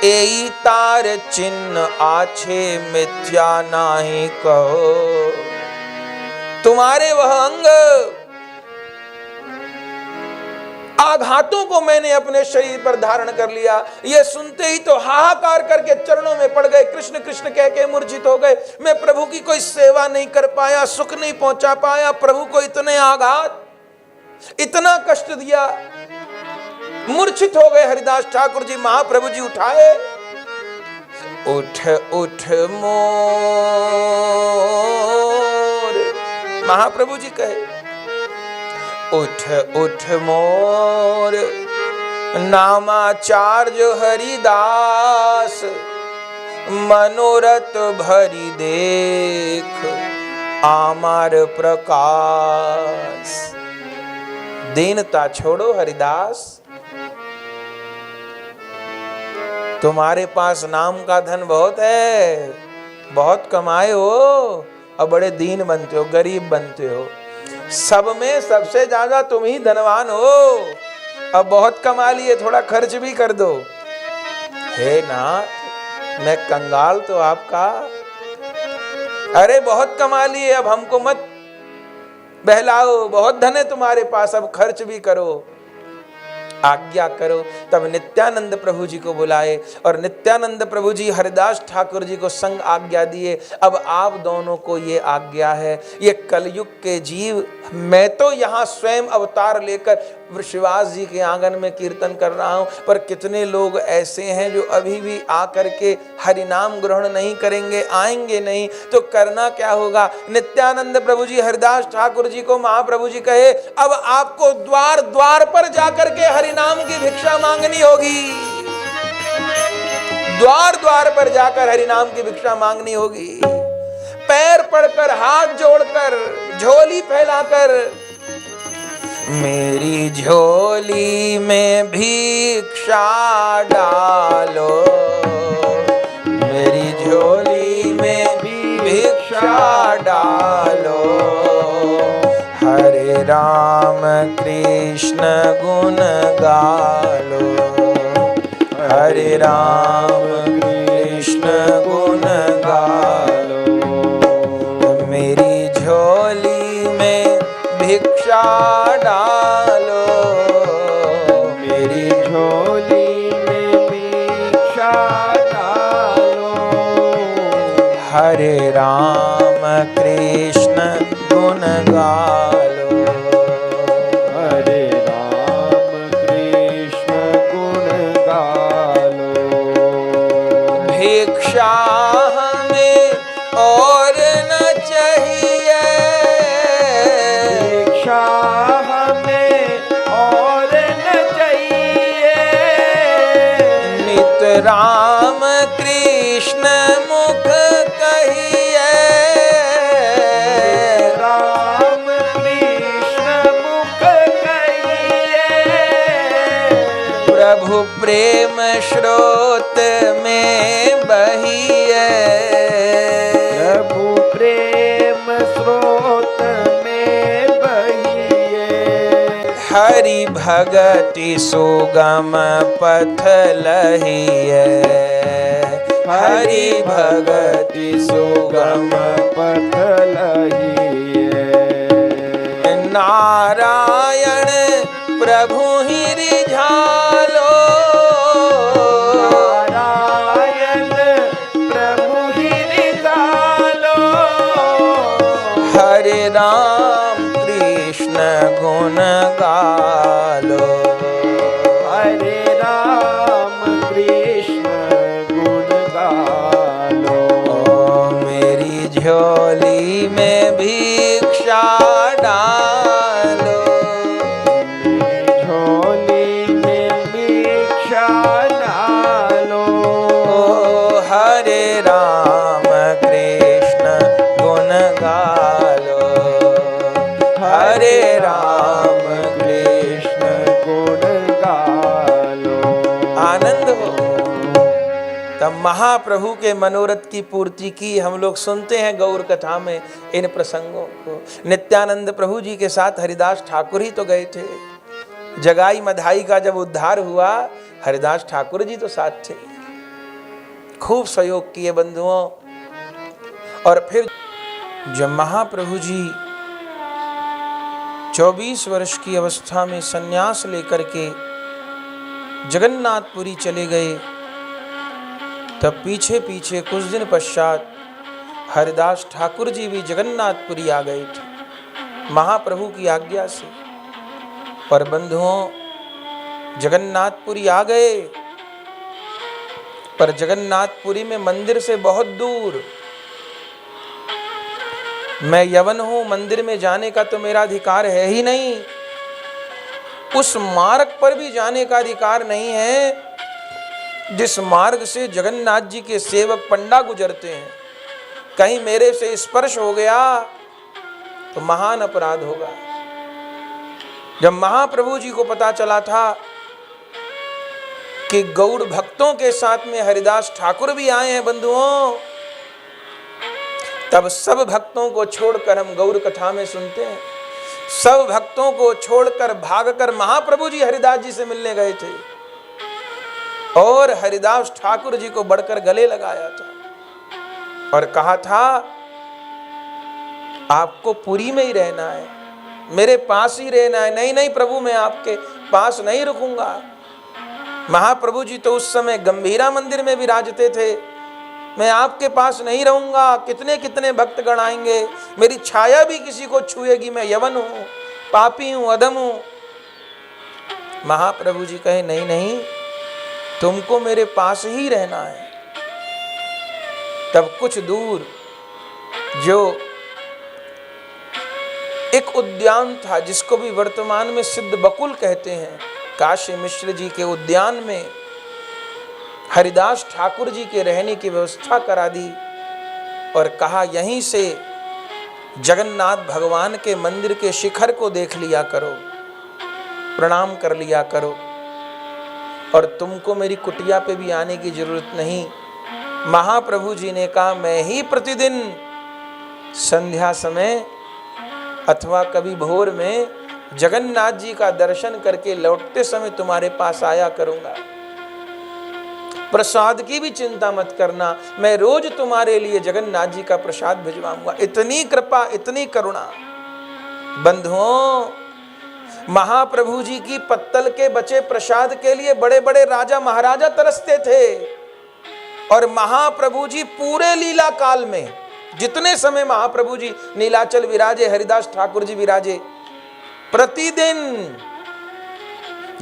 एई तार चिन्ह आछे मिथ्या नाही कहो। तुम्हारे वह अंग, आघातों को मैंने अपने शरीर पर धारण कर लिया। ये सुनते ही तो हाहाकार करके चरणों में पड़ गए, कृष्ण कृष्ण कह के मूर्छित हो गए। मैं प्रभु की कोई सेवा नहीं कर पाया, सुख नहीं पहुंचा पाया, प्रभु को इतने आघात, इतना कष्ट दिया, मूर्छित हो गए हरिदास ठाकुर जी। महाप्रभु जी उठाए, उठ उठ मोर, महाप्रभु जी कहे उठ उठ मोर, नामाचार्य हरिदास, मनोरथ भरी देख आमार प्रकाश। दीनता छोड़ो हरिदास, तुम्हारे पास नाम का धन बहुत है, बहुत कमाए हो और बड़े दीन बनते हो, गरीब बनते हो। सब में सबसे ज्यादा तुम ही धनवान हो, अब बहुत कमा लिए, थोड़ा खर्च भी कर दो। हे नाथ, मैं कंगाल तो आपका, अरे बहुत कमा लिए, अब हमको मत बहलाओ, बहुत धन है तुम्हारे पास, अब खर्च भी करो, आज्ञा करो। तब नित्यानंद प्रभु जी को बुलाए और नित्यानंद प्रभु जी हरिदास ठाकुर जी को संग आज्ञा दिए। अब आप दोनों को ये आज्ञा है, ये कलयुग के जीव, मैं तो यहाँ स्वयं अवतार लेकर वृषवास जी के आंगन में कीर्तन कर रहा हूँ, पर कितने लोग ऐसे हैं जो अभी भी आकर के हरि नाम ग्रहण नहीं करेंगे, आएंगे नहीं, तो करना क्या होगा? नित्यानंद प्रभु जी हरिदास ठाकुर जी को महाप्रभु जी कहे, अब आपको द्वार द्वार पर जाकर के हरि नाम की भिक्षा मांगनी होगी, द्वार द्वार पर जाकर हरि नाम की भिक्षा मांगनी होगी। पैर पड़कर, हाथ जोड़कर, झोली फैलाकर, मेरी झोली में भिक्षा डालो, मेरी झोली में भिक्षा डालो, हरे राम कृष्ण गुण गालो, हरे राम कृष्ण गुण गालो, मेरी झोली में भिक्षा डालो, मेरी झोली में भिक्षा डालो, हरे राम कृष्ण गुण गालो, हरे राम कृष्ण गुण गालो। भिक्षा हमें और न चाहिए, भिक्षा हमें और न चाहिए, नित राम कृष्ण मुख कहिए, राम कृष्ण मुख कहिए, प्रभु प्रेम स्रोत में बहिए, प्रभु प्रेम स्रोत में बहिए, हरि भगति सुगम पथ लहिए, हरि भगति सुगम पथ लहिए। नारायण प्रभु ही रिझालो, नारायण प्रभु ही रिझालो। हरे राम कृष्ण गुण गालो, हरे राम कृष्ण गुण गालो। मेरी झोली में भिक्षा डालो, मेरी झोली में भिक्षा डालो। हरे राम कृष्ण गुण गालो, हरे राम कृष्ण गुण गालो। आनंद हो। तब महाप्रभु के मनोरथ की पूर्ति की हम लोग सुनते हैं गौर कथा में इन प्रसंगों को। नित्यानंद प्रभु जी के साथ हरिदास ठाकुर ही तो गए थे। जगाई मधाई का जब उद्धार हुआ, हरिदास ठाकुर जी तो साथ थे। खूब सहयोग किए बंधुओं। और फिर जब महाप्रभु जी 24 वर्ष की अवस्था में संन्यास लेकर के जगन्नाथपुरी चले गए, तब पीछे पीछे कुछ दिन पश्चात हरिदास ठाकुर जी भी जगन्नाथपुरी आ गए थे महाप्रभु की आज्ञा से। और बंधुओं, जगन्नाथपुरी आ गए, पर जगन्नाथपुरी में मंदिर से बहुत दूर। मैं यवन हूं, मंदिर में जाने का तो मेरा अधिकार है ही नहीं। उस मार्ग पर भी जाने का अधिकार नहीं है जिस मार्ग से जगन्नाथ जी के सेवक पंडा गुजरते हैं। कहीं मेरे से स्पर्श हो गया तो महान अपराध होगा। जब महाप्रभु जी को पता चला था कि गौड़ भक्तों के साथ में हरिदास ठाकुर भी आए हैं बंधुओं, तब सब भक्तों को छोड़कर, हम गौड़ कथा में सुनते हैं, सब भक्तों को छोड़कर भागकर महाप्रभु जी हरिदास जी से मिलने गए थे और हरिदास ठाकुर जी को बढ़कर गले लगाया था और कहा था, आपको पुरी में ही रहना है, मेरे पास ही रहना है। नहीं नहीं प्रभु, मैं आपके पास नहीं रुकूंगा। महाप्रभु जी तो उस समय गंभीरा मंदिर में विराजते थे। मैं आपके पास नहीं रहूंगा, कितने कितने भक्तगण आएंगे, मेरी छाया भी किसी को छुएगी, मैं यवन हूं, पापी हूं, अधम हूं। महाप्रभु जी कहे, नहीं नहीं, तुमको मेरे पास ही रहना है। तब कुछ दूर जो एक उद्यान था, जिसको भी वर्तमान में सिद्ध बकुल कहते हैं, काशी मिश्र जी के उद्यान में हरिदास ठाकुर जी के रहने की व्यवस्था करा दी और कहा, यहीं से जगन्नाथ भगवान के मंदिर के शिखर को देख लिया करो, प्रणाम कर लिया करो, और तुमको मेरी कुटिया पे भी आने की जरूरत नहीं। महाप्रभु जी ने कहा, मैं ही प्रतिदिन संध्या समय अथवा कभी भोर में जगन्नाथ जी का दर्शन करके लौटते समय तुम्हारे पास आया करूंगा। प्रसाद की भी चिंता मत करना, मैं रोज तुम्हारे लिए जगन्नाथ जी का प्रसाद भिजवाऊंगा। इतनी कृपा, इतनी करुणा। बंधुओं, महाप्रभु जी की पत्तल के बचे प्रसाद के लिए बड़े बड़े राजा महाराजा तरसते थे। और महाप्रभु जी पूरे लीला काल में, जितने समय महाप्रभु जी नीलाचल विराजे, हरिदास ठाकुर जी विराजे, प्रतिदिन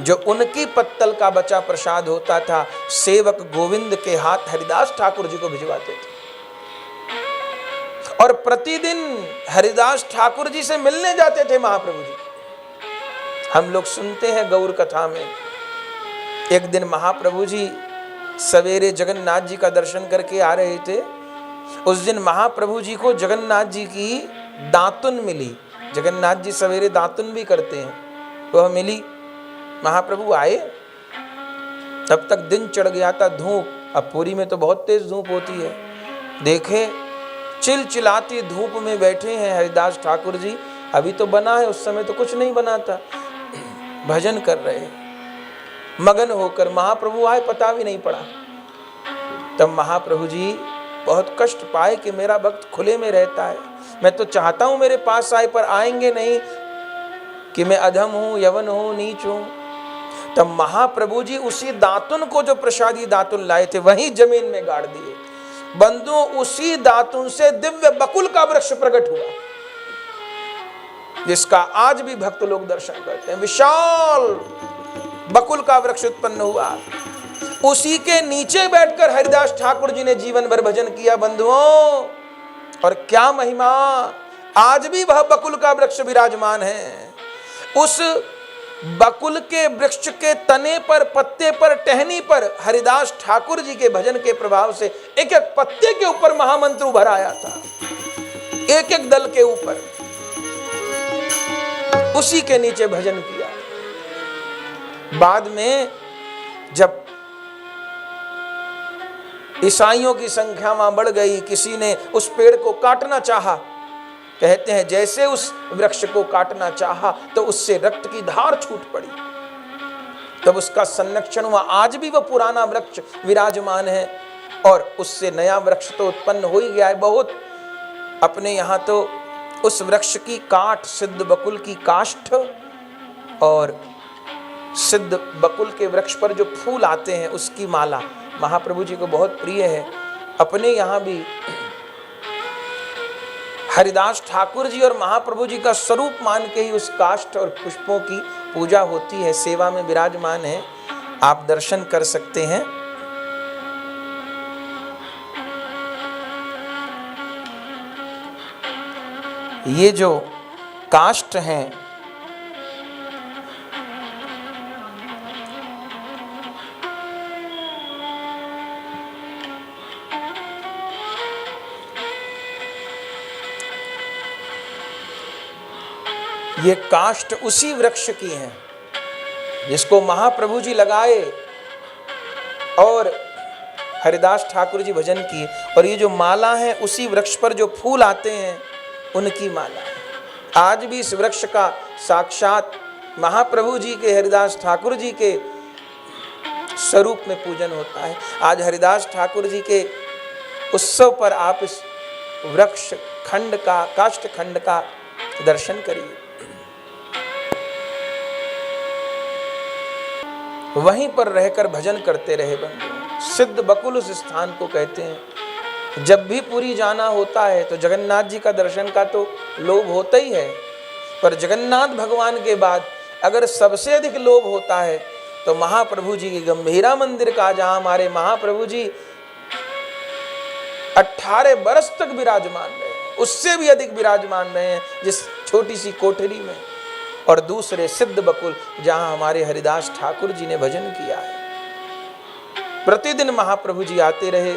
जो उनकी पत्तल का बचा प्रसाद होता था, सेवक गोविंद के हाथ हरिदास ठाकुर जी को भिजवाते थे। और प्रतिदिन हरिदास ठाकुर जी से मिलने जाते थे महाप्रभु जी। हम लोग सुनते हैं गौर कथा में, एक दिन महाप्रभु जी सवेरे जगन्नाथ जी का दर्शन करके आ रहे थे। उस दिन महाप्रभु जी को जगन्नाथ जी की दातुन मिली। जगन्नाथ जी सवेरे दातुन भी करते हैं, वह मिली। महाप्रभु आए, तब तक दिन चढ़ गया था, धूप। अब पुरी में तो बहुत तेज धूप होती है। देखे चिलचिलाती धूप में बैठे हैं हरिदास ठाकुर जी। अभी तो बना है, उस समय तो कुछ नहीं बना था। भजन कर रहे, मगन होकर। महाप्रभु आए, पता भी नहीं पड़ा। तब महाप्रभु जी बहुत कष्ट पाए कि मेरा भक्त खुले में रहता है, मैं तो चाहता हूं मेरे पास आए, पर आएंगे नहीं कि मैं अधम हूं, यवन हूं, नीच हूं। तब महाप्रभु जी उसी दातुन को, जो प्रसादी दातुन लाए थे, वहीं जमीन में गाड़ दिए। बंधुओं, उसी दातुन से दिव्य बकुल का वृक्ष प्रकट हुआ, जिसका आज भी भक्त लोग दर्शन करते हैं। विशाल बकुल का वृक्ष उत्पन्न हुआ। उसी के नीचे बैठकर हरिदास ठाकुर जी ने जीवन भर भजन किया बंधुओं। और क्या महिमा, आज भी वह बकुल का वृक्ष विराजमान है। उस बकुल के वृक्ष के तने पर, पत्ते पर, टहनी पर हरिदास ठाकुर जी के भजन के प्रभाव से एक एक पत्ते के ऊपर महामंत्र उभर आया था, एक एक दल के ऊपर। उसी के नीचे भजन किया। बाद में जब ईसाइयों की संख्या वहां बढ़ गई, किसी ने उस पेड़ को काटना चाहा। कहते हैं जैसे उस वृक्ष को काटना चाहा तो उससे रक्त की धार छूट पड़ी। तब उसका संरक्षण हुआ। आज भी वह पुराना वृक्ष विराजमान है और उससे नया वृक्ष तो उत्पन्न हो ही गया है बहुत। अपने यहाँ तो उस वृक्ष की काठ, सिद्ध बकुल की काष्ठ और सिद्ध बकुल के वृक्ष पर जो फूल आते हैं उसकी माला महाप्रभु जी को बहुत प्रिय है। अपने यहाँ भी हरिदास ठाकुर जी और महाप्रभु जी का स्वरूप मान के ही उस काष्ठ और पुष्पों की पूजा होती है, सेवा में विराजमान है। आप दर्शन कर सकते हैं। ये जो काष्ठ हैं, ये काष्ठ उसी वृक्ष की हैं जिसको महाप्रभु जी लगाए और हरिदास ठाकुर जी भजन किए। और ये जो माला है उसी वृक्ष पर जो फूल आते हैं उनकी माला है। आज भी इस वृक्ष का साक्षात महाप्रभु जी के, हरिदास ठाकुर जी के स्वरूप में पूजन होता है। आज हरिदास ठाकुर जी के उत्सव पर आप इस वृक्ष खंड का, काष्ठ खंड का दर्शन करिए। वहीं पर रहकर भजन करते रहे बंधु। सिद्ध बकुल उस स्थान को कहते हैं। जब भी पुरी जाना होता है तो जगन्नाथ जी का दर्शन का तो लोभ होता ही है, पर जगन्नाथ भगवान के बाद अगर सबसे अधिक लोभ होता है तो महाप्रभु जी के गंभीरा मंदिर का, जहां हमारे महाप्रभु जी 18 बरस तक विराजमान रहे, उससे भी अधिक विराजमान रहे हैं जिस छोटी सी कोठरी में। और दूसरे सिद्ध बकुल जहां हमारे हरिदास ठाकुर जी ने भजन किया है। प्रतिदिन महाप्रभु जी आते रहे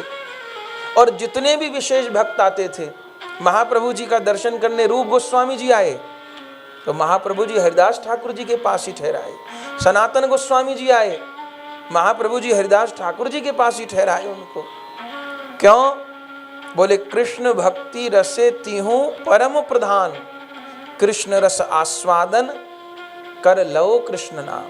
और जितने भी विशेष भक्त आते थे, महाप्रभु जी का दर्शन करने रूप गोस्वामी जी आए तो महाप्रभु जी हरिदास ठाकुर जी के पास ही ठहराए। सनातन गोस्वामी जी आए, महाप्रभु जी हरिदास ठाकुर जी के पास ही ठहराए उनको। क्यों? बोले कृष्ण भक्ति रसे तिहु परम प्रधान, कृष्ण रस आस्वादन कर लो कृष्ण नाम।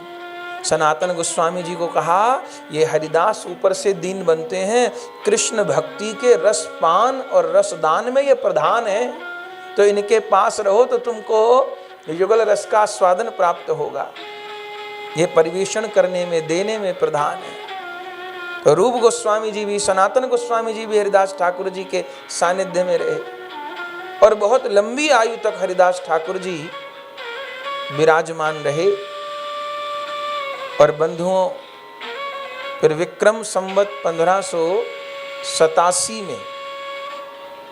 सनातन गोस्वामी जी को कहा ये हरिदास ऊपर से दीन बनते हैं, कृष्ण भक्ति के रस पान और रसदान में ये प्रधान है, तो इनके पास रहो तो तुमको युगल रस का आस्वादन प्राप्त होगा। ये परिवेषण करने में, देने में प्रधान है। तो रूप गोस्वामी जी भी, सनातन गोस्वामी जी भी हरिदास ठाकुर जी के सानिध्य में रहे और बहुत लंबी आयु तक हरिदास ठाकुर जी विराजमान रहे। और बंधुओं, फिर विक्रम संवत 1587 में,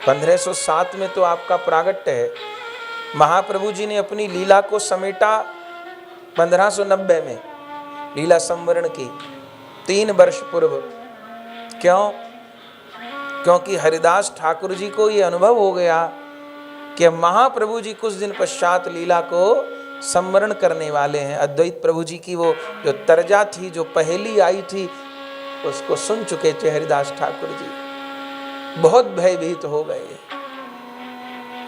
1507 में तो आपका प्रागट्य है। महाप्रभु जी ने अपनी लीला को समेटा 1590 में, लीला संवरण की 3 वर्ष पूर्व। क्यों? क्योंकि हरिदास ठाकुर जी को ये अनुभव हो गया कि महाप्रभु जी कुछ दिन पश्चात लीला को संवरण करने वाले हैं। अद्वैत प्रभु जी की वो जो तर्जा थी, जो पहेली आई थी, उसको सुन चुके थे हरिदास ठाकुर जी। बहुत भयभीत हो गए।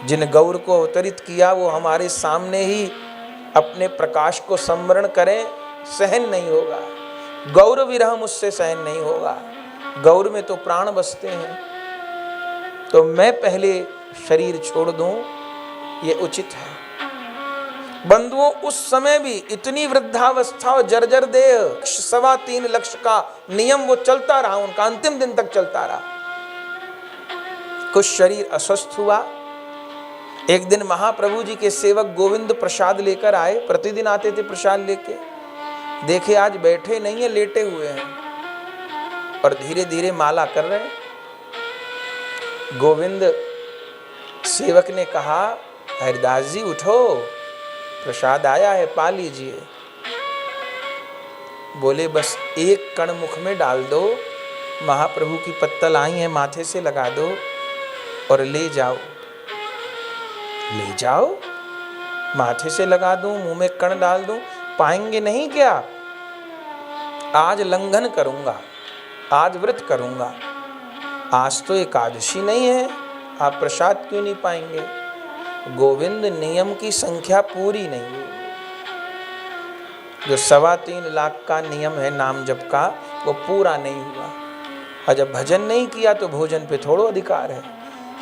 जिन गौर को अवतरित किया वो हमारे सामने ही अपने प्रकाश को संवरण करें, सहन नहीं होगा। गौर विरह मुझसे सहन नहीं होगा, गौर में तो प्राण बसते हैं, तो मैं पहले शरीर छोड़ दूं, ये उचित है। बंधुओं, उस समय भी इतनी वृद्धावस्था और जर्जर देह, 3.25 लक्ष का नियम वो चलता रहा, उनका अंतिम दिन तक चलता रहा। कुछ शरीर अस्वस्थ हुआ। एक दिन महाप्रभु जी के सेवक गोविंद प्रसाद लेकर आए, प्रतिदिन आते थे प्रसाद लेके। देखे आज बैठे नहीं है, लेटे हुए हैं और धीरे धीरे माला कर रहे हैं। गोविंद सेवक ने कहा, हरिदास जी उठो, प्रसाद आया है, पा लीजिए। बोले बस एक कण मुख में डाल दो, महाप्रभु की पत्तल आई है, माथे से लगा दो और ले जाओ। ले जाओ, माथे से लगा दूं, मुंह में कण डाल दूं, पाएंगे नहीं क्या? आज लंघन करूंगा, आज व्रत करूंगा, आज तो एकादशी नहीं है, आप प्रसाद क्यों नहीं पाएंगे? गोविंद, नियम की संख्या पूरी नहीं हुई। जो 3.25 लाख का नियम है नाम जप का, वो पूरा नहीं हुआ। और जब भजन नहीं किया तो भोजन पे थोड़ो अधिकार है।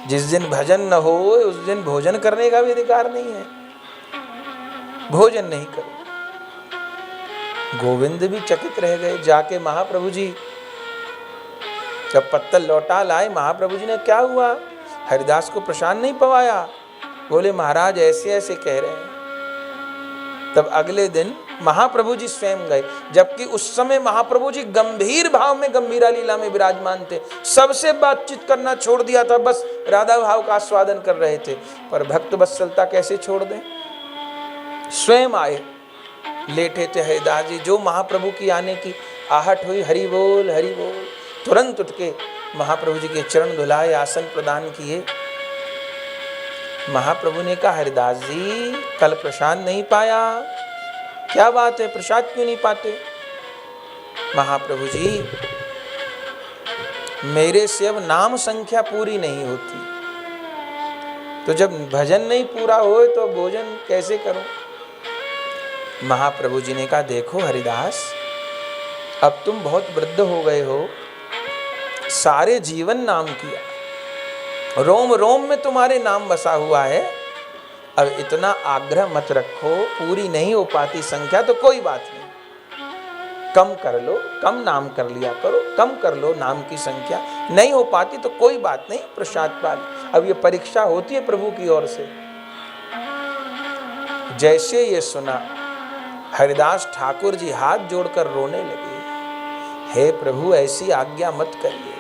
जिस दिन भजन न हो उस दिन भोजन करने का भी अधिकार नहीं है। भोजन नहीं करो। गोविंद भी चकित रह गए। जाके महाप्रभु जी जब पत्तल लौटा लाए, महाप्रभु जी ने क्या हुआ, हरिदास को प्रसाद नहीं पवाया? बोले महाराज ऐसे ऐसे कह रहे हैं। तब अगले दिन महाप्रभु जी स्वयं गए, जबकि उस समय महाप्रभु जी गंभीर भाव में गंभीरा लीला में विराजमान थे। सबसे बातचीत करना छोड़ दिया था, बस राधा भाव का आस्वादन कर रहे थे। पर भक्त वत्सलता कैसे छोड़ दें? स्वयं आए, लेटे थे हरिदास जी। जो महाप्रभु की आने की आहट हुई, हरि बोल हरि बोल, तुरंत उठ के महाप्रभु जी के चरण धुलाए, आसन प्रदान किए। महाप्रभु ने कहा, हरिदास जी कल प्रसाद नहीं पाया, क्या बात है, प्रसाद क्यों नहीं पाते? महाप्रभु जी, मेरे से अब नाम संख्या पूरी नहीं होती, तो जब भजन नहीं पूरा हो तो भोजन कैसे करूं? महाप्रभु जी ने कहा, देखो हरिदास, अब तुम बहुत वृद्ध हो गए हो, सारे जीवन नाम किया, रोम रोम में तुम्हारे नाम बसा हुआ है। अब इतना आग्रह मत रखो, पूरी नहीं हो पाती संख्या तो कोई बात नहीं, कम कर लो, कम नाम कर लिया करो, कम कर लो नाम की संख्या, नहीं हो पाती तो कोई बात नहीं, प्रसाद पा लो। अब ये परीक्षा होती है प्रभु की ओर से। जैसे ये सुना, हरिदास ठाकुर जी हाथ जोड़कर रोने लगे, हे प्रभु ऐसी आज्ञा मत करिए,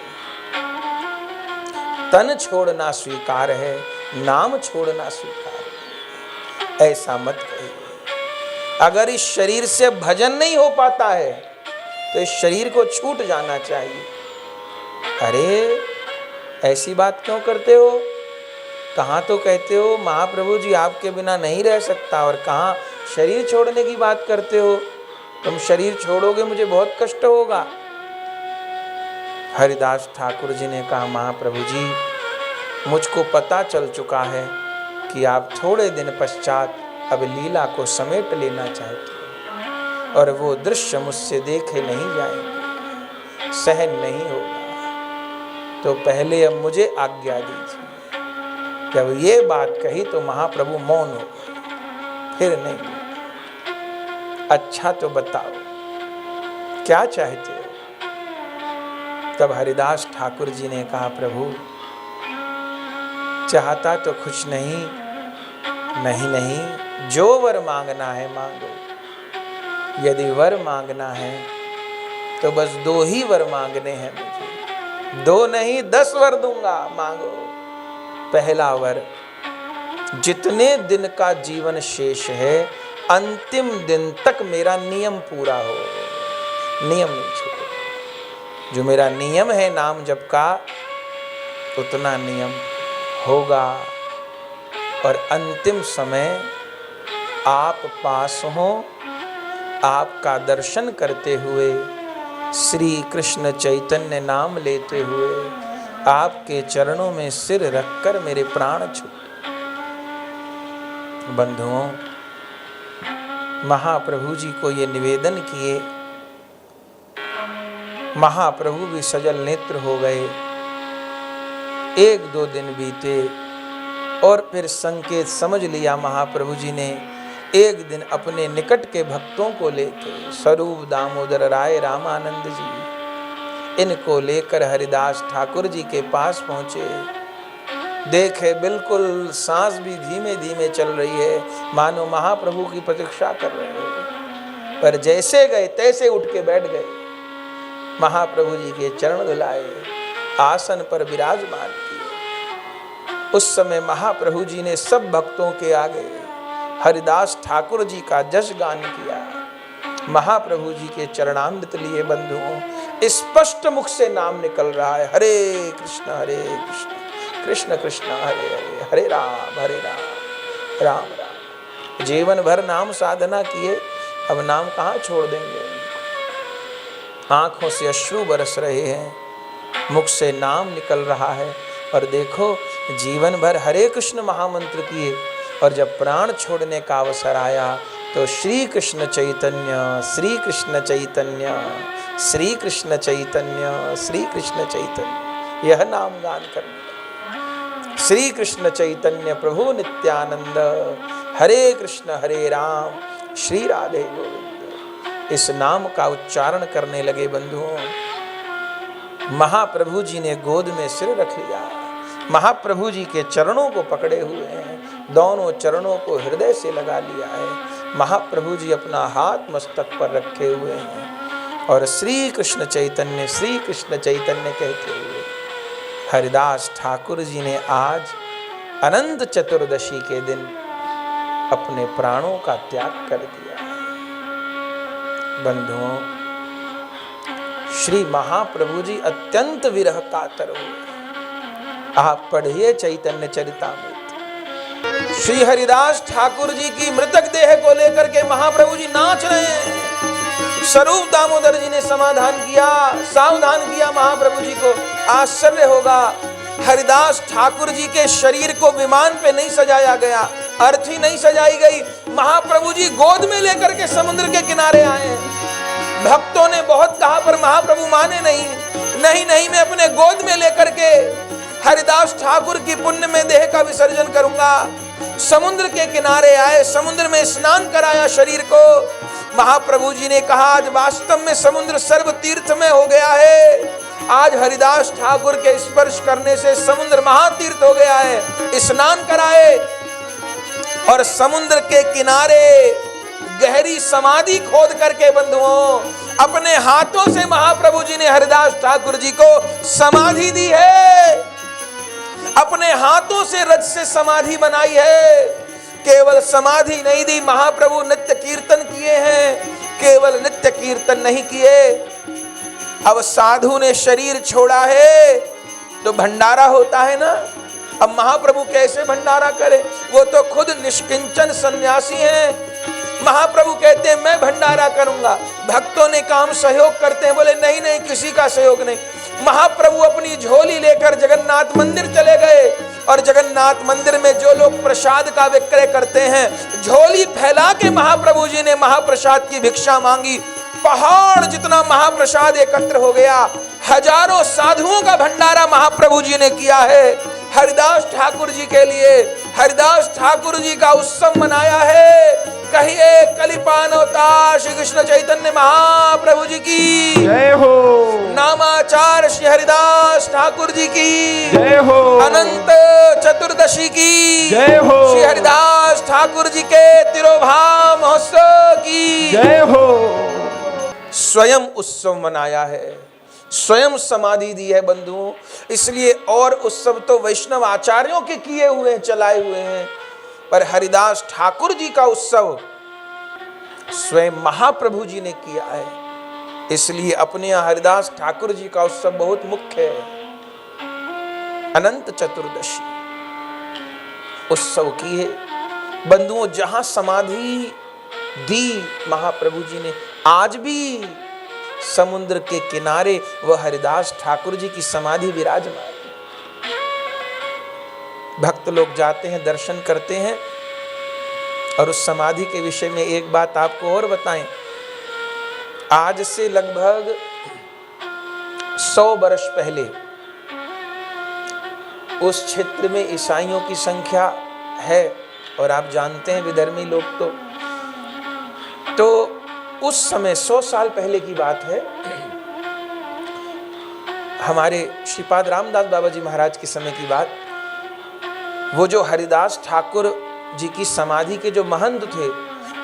तन छोड़ना स्वीकार है, नाम छोड़ना स्वीकार है, ऐसा मत कहिए। अगर इस शरीर से भजन नहीं हो पाता है तो इस शरीर को छूट जाना चाहिए। अरे ऐसी बात क्यों करते हो? कहाँ तो कहते हो महाप्रभु जी आपके बिना नहीं रह सकता, और कहाँ शरीर छोड़ने की बात करते हो, तुम शरीर छोड़ोगे मुझे बहुत कष्ट होगा। हरिदास ठाकुर जी ने कहा, महाप्रभु जी मुझको पता चल चुका है कि आप थोड़े दिन पश्चात अब लीला को समेट लेना चाहते हैं, और वो दृश्य मुझसे देखे नहीं जाएंगे, सहन नहीं होगा, तो पहले अब मुझे आज्ञा दीजिए। जब ये बात कही तो महाप्रभु मौन हो गए, फिर नहीं। अच्छा तो बताओ क्या चाहते हो? तब हरिदास ठाकुर जी ने कहा, प्रभु चाहता तो कुछ नहीं, नहीं जो वर मांगना है मांगो। यदि वर मांगना है तो बस 2 ही वर मांगने हैं मुझे, 2 नहीं 10 वर दूंगा, मांगो। पहला वर, जितने दिन का जीवन शेष है अंतिम दिन तक मेरा नियम पूरा हो, नियम नहीं छूटे। जो मेरा नियम है नाम जप का, उतना नियम होगा, और अंतिम समय आप पास हो, आपका दर्शन करते हुए, श्री कृष्ण चैतन्य नाम लेते हुए, आपके चरणों में सिर रखकर मेरे प्राण छूटे। बंधुओं, महाप्रभु जी को ये निवेदन किए। महाप्रभु भी सजल नेत्र हो गए। 1-2 दिन बीते और फिर संकेत समझ लिया महाप्रभु जी ने। एक दिन अपने निकट के भक्तों को लेकर, स्वरूप दामोदर राय रामानंद जी, इनको लेकर हरिदास ठाकुर जी के पास पहुंचे। देखे बिल्कुल सांस भी धीमे धीमे चल रही है, मानो महाप्रभु की प्रतीक्षा कर रहे हो। पर जैसे गए तैसे उठ के बैठ गए। महाप्रभु जी के चरण धुलाए, आसन पर विराजमान किए। उस समय महाप्रभु जी ने सब भक्तों के आगे हरिदास ठाकुर जी का जश गान किया। महाप्रभु जी के चरणामृत लिए बंधुओं, स्पष्ट मुख से नाम निकल रहा है, हरे कृष्ण कृष्ण कृष्ण हरे हरे, हरे राम राम राम। जीवन भर नाम साधना किए, अब नाम कहाँ छोड़ देंगे। आंखों से अश्रु बरस रहे हैं, मुख से नाम निकल रहा है। और देखो, जीवन भर हरे कृष्ण महामंत्र किए, और जब प्राण छोड़ने का अवसर आया तो श्री कृष्ण चैतन्य श्री कृष्ण चैतन्य श्री कृष्ण चैतन्य श्री कृष्ण चैतन्य, यह नाम गान करना। श्री कृष्ण चैतन्य प्रभु नित्यानंद, हरे कृष्ण हरे राम, श्री राधे गोविंद, इस नाम का उच्चारण करने लगे बंधुओं। महाप्रभु जी ने गोद में सिर रख लिया, महाप्रभु जी के चरणों को पकड़े हुए हैं, दोनों चरणों को हृदय से लगा लिया है। महाप्रभु जी अपना हाथ मस्तक पर रखे हुए हैं और श्री कृष्ण चैतन्य कहते हुए हरिदास ठाकुर जी ने आज अनंत चतुर्दशी के दिन अपने प्राणों का त्याग कर दिया है। बंधुओं, श्री महाप्रभु जी अत्यंत विरह कातर हुए। आप पढ़िए चैतन्य चरितामृत। श्री हरिदास ठाकुर जी की मृतक देह को लेकर के महाप्रभु जी नाच रहे हैं। स्वरूप दामोदर जी ने समाधान किया, सावधान किया महाप्रभु जी को। आश्चर्य होगा, हरिदास ठाकुर जी के शरीर को विमान पे नहीं सजाया गया, अर्थी नहीं सजाई गई। महाप्रभु जी गोद में लेकर के समुद्र के किनारे आए। भक्तों ने बहुत कहा पर महाप्रभु माने नहीं। नहीं, मैं अपने गोद में लेकर के हरिदास ठाकुर की पुण्य में देह का विसर्जन करूंगा। समुद्र के किनारे आए, समुद्र में स्नान कराया शरीर को। महाप्रभु जी ने कहा, आज वास्तव में समुद्र सर्व तीर्थ में हो गया है। आज हरिदास ठाकुर के स्पर्श करने से समुद्र महातीर्थ हो गया है। स्नान कराए और समुद्र के किनारे गहरी समाधि खोद करके बंधुओं, अपने हाथों से महाप्रभु जी ने हरिदास ठाकुर जी को समाधि दी है। अपने हाथों से रज से समाधि बनाई है। केवल समाधि नहीं दी, महाप्रभु नित्य कीर्तन किए हैं। केवल नित्य कीर्तन नहीं किए, अब साधु ने शरीर छोड़ा है तो भंडारा होता है ना। अब महाप्रभु कैसे भंडारा करे, वो तो खुद निष्किंचन सन्यासी हैं। महाप्रभु कहते हैं मैं भंडारा करूंगा। भक्तों ने काम सहयोग करते हैं, बोले नहीं, किसी का सहयोग नहीं। महाप्रभु अपनी झोली लेकर जगन्नाथ मंदिर चले गए और जगन्नाथ मंदिर में जो लोग प्रसाद का विक्रय करते हैं, झोली फैला के महाप्रभु जी ने महाप्रसाद की भिक्षा मांगी। पहाड़ जितना महाप्रसाद एकत्र हो गया। हजारों साधुओं का भंडारा महाप्रभु जी ने किया है हरिदास ठाकुर जी के लिए। हरिदास ठाकुर जी का उत्सव मनाया है। कहिए कलिपान अवतार श्री कृष्ण चैतन्य महाप्रभु जी की जय हो। नामाचार श्री हरिदास ठाकुर जी की जय हो। अनंत चतुर्दशी की जय हो। श्री हरिदास ठाकुर जी के तिरोभाव महोत्सव की जय हो। स्वयं उत्सव मनाया है, स्वयं समाधि दी है बंधुओं। इसलिए और उत्सव तो वैष्णव आचार्यों के किए हुए हैं, चलाए हुए हैं, पर हरिदास ठाकुर जी का उत्सव स्वयं महाप्रभु जी ने किया है। इसलिए अपने यहाँ हरिदास ठाकुर जी का उत्सव बहुत मुख्य है। अनंत चतुर्दशी उत्सव की है बंधुओं। जहां समाधि दी महाप्रभु जी ने, आज भी समुद्र के किनारे वह हरिदास ठाकुर जी की समाधि विराजमान। भक्त लोग जाते हैं, दर्शन करते हैं और उस समाधि के विषय में एक बात आपको और बताएं, आज से लगभग 100 वर्ष पहले उस क्षेत्र में ईसाइयों की संख्या है, और आप जानते हैं विधर्मी लोग तो उस समय 100 साल पहले की बात है, हमारे श्रीपाद रामदास बाबा जी महाराज के समय की बात। वो जो हरिदास ठाकुर जी की समाधि के जो महंत थे,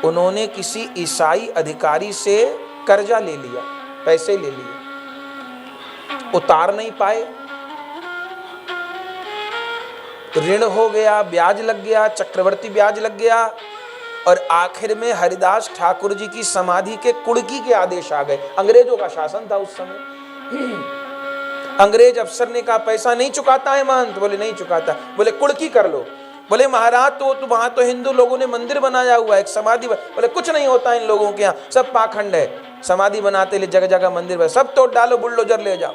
उन्होंने किसी ईसाई अधिकारी से कर्जा ले लिया, पैसे ले लिए, उतार नहीं पाए, ऋण हो गया, ब्याज लग गया, चक्रवर्ती ब्याज लग गया, और आखिर में हरिदास ठाकुर जी की समाधि के कुड़की के आदेश आ गए। अंग्रेजों का शासन था उस समय। अंग्रेज अफसर ने कहा पैसा नहीं चुकाता है महंत, बोले नहीं चुकाता, बोले कुड़की कर लो। बोले महाराज तो वहां तो हिंदू लोगों ने मंदिर बनाया हुआ है, एक समाधि, बोले कुछ नहीं होता इन लोगों के यहाँ, सब पाखंड है, समाधि बनाते ले जगह जगह मंदिर, सब तोड़ डालो, बुलडोजर ले जाओ।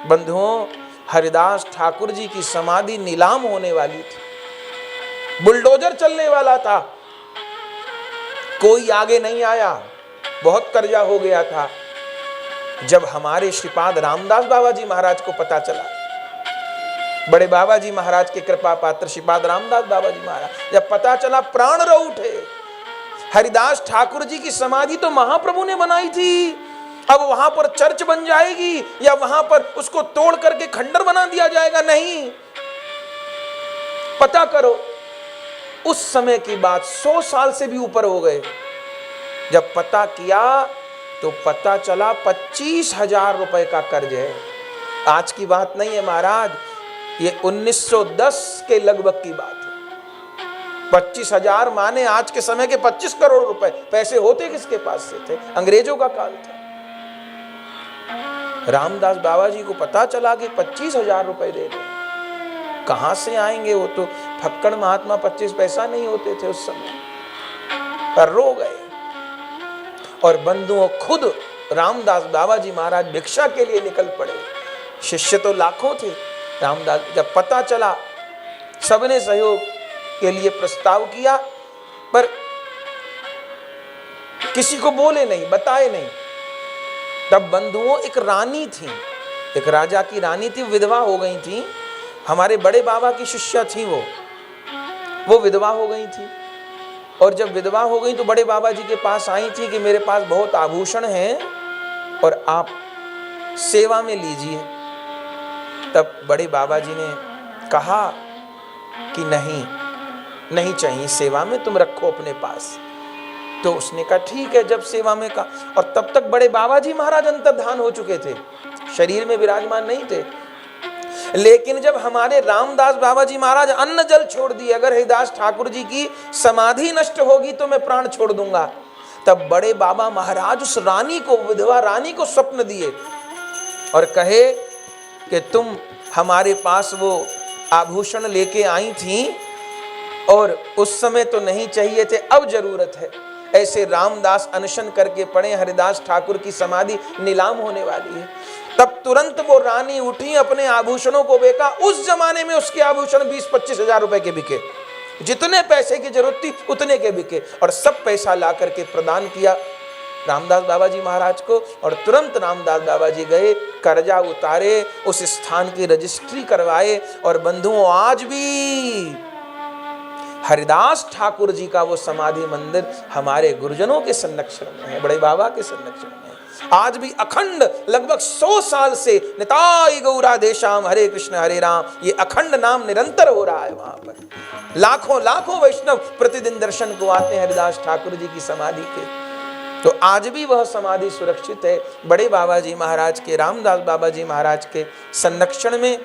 बंधुओं, हरिदास ठाकुर जी की समाधि नीलाम होने वाली थी, बुलडोजर चलने वाला था, कोई आगे नहीं आया, बहुत कर्जा हो गया था। जब हमारे श्रीपाद रामदास बाबा जी महाराज को पता चला, बड़े बाबा जी महाराज के कृपा पात्र श्रीपाद रामदास बाबा जी महाराज, जब पता चला प्राण रो उठे। हरिदास ठाकुर जी की समाधि तो महाप्रभु ने बनाई थी, अब वहां पर चर्च बन जाएगी या वहां पर उसको तोड़ करके खंडर बना दिया जाएगा? नहीं, पता करो। उस समय की बात 100 साल से भी ऊपर हो गए। जब पता किया तो पता चला 25,000 रुपए का कर्ज है। आज की बात नहीं है महाराज, ये 1910 के लगभग की बात है। 25,000 माने आज के समय के 25 करोड़ रुपए। पैसे होते किसके पास से थे? अंग्रेजों का काल था। रामदास बाबा जी को पता चला कि 25,000 रुपए दे रहे, कहां से आएंगे? वो तो फक्कड़ महात्मा 25 पैसा नहीं होते थे उस समय, पर रो गए। और बंधुओं, खुद रामदास बाबा जी महाराज भिक्षा के लिए निकल पड़े। शिष्य तो लाखों थे। रामदास, जब पता चला, सबने सहयोग के लिए प्रस्ताव किया, पर किसी को बोले नहीं, बताए नहीं। तब बंधुओं, एक रानी थी, एक राजा की रानी थी, विधवा हो गई थी। हमारे बड़े बाबा की शिष्या थी वो विधवा हो गई थी। और जब विधवा हो गई तो बड़े बाबा जी के पास आई थी कि मेरे पास बहुत आभूषण हैं और आप सेवा में लीजिए। तब बड़े बाबा जी ने कहा कि नहीं चाहिए सेवा में, तुम रखो अपने पास। तो उसने कहा ठीक है, जब सेवा में का। और तब तक बड़े बाबा जी महाराज अंतर्धान हो चुके थे, शरीर में विराजमान नहीं थे। लेकिन जब हमारे रामदास बाबा जी महाराज अन्न जल छोड़ दिए, अगर हरिदास ठाकुर जी की समाधि नष्ट होगी तो मैं प्राण छोड़ दूंगा, तब बड़े बाबा महाराज उस रानी को, विधवा रानी को स्वप्न दिए और कहे कि तुम हमारे पास वो आभूषण लेके आई थी और उस समय तो नहीं चाहिए थे, अब जरूरत है। ऐसे रामदास अनशन करके पड़े, हरिदास ठाकुर की समाधि नीलाम होने वाली है। तब तुरंत वो रानी उठी, अपने आभूषणों को बेचा। उस जमाने में उसके आभूषण 20-25 हजार रुपए के बिके, जितने पैसे की जरूरत थी उतने के बिके, और सब पैसा ला करके प्रदान किया रामदास बाबा जी महाराज को। और तुरंत रामदास बाबा जी गए, कर्जा उतारे, उस स्थान की रजिस्ट्री करवाए। और बंधुओं, आज भी हरिदास ठाकुर जी का वो समाधि मंदिर हमारे गुरुजनों के संरक्षण में है, बड़े बाबा के संरक्षण में है। आज भी अखंड लगभग 100 साल से निताई गौरा देशाम हरे कृष्ण हरे राम, ये अखंड नाम निरंतर हो रहा है। वहां पर लाखों लाखों वैष्णव प्रतिदिन दर्शन को आते हैं हरिदास ठाकुर जी की समाधि के। तो आज भी वह समाधि सुरक्षित है, बड़े बाबा जी महाराज के, रामदास बाबा जी महाराज के संरक्षण में।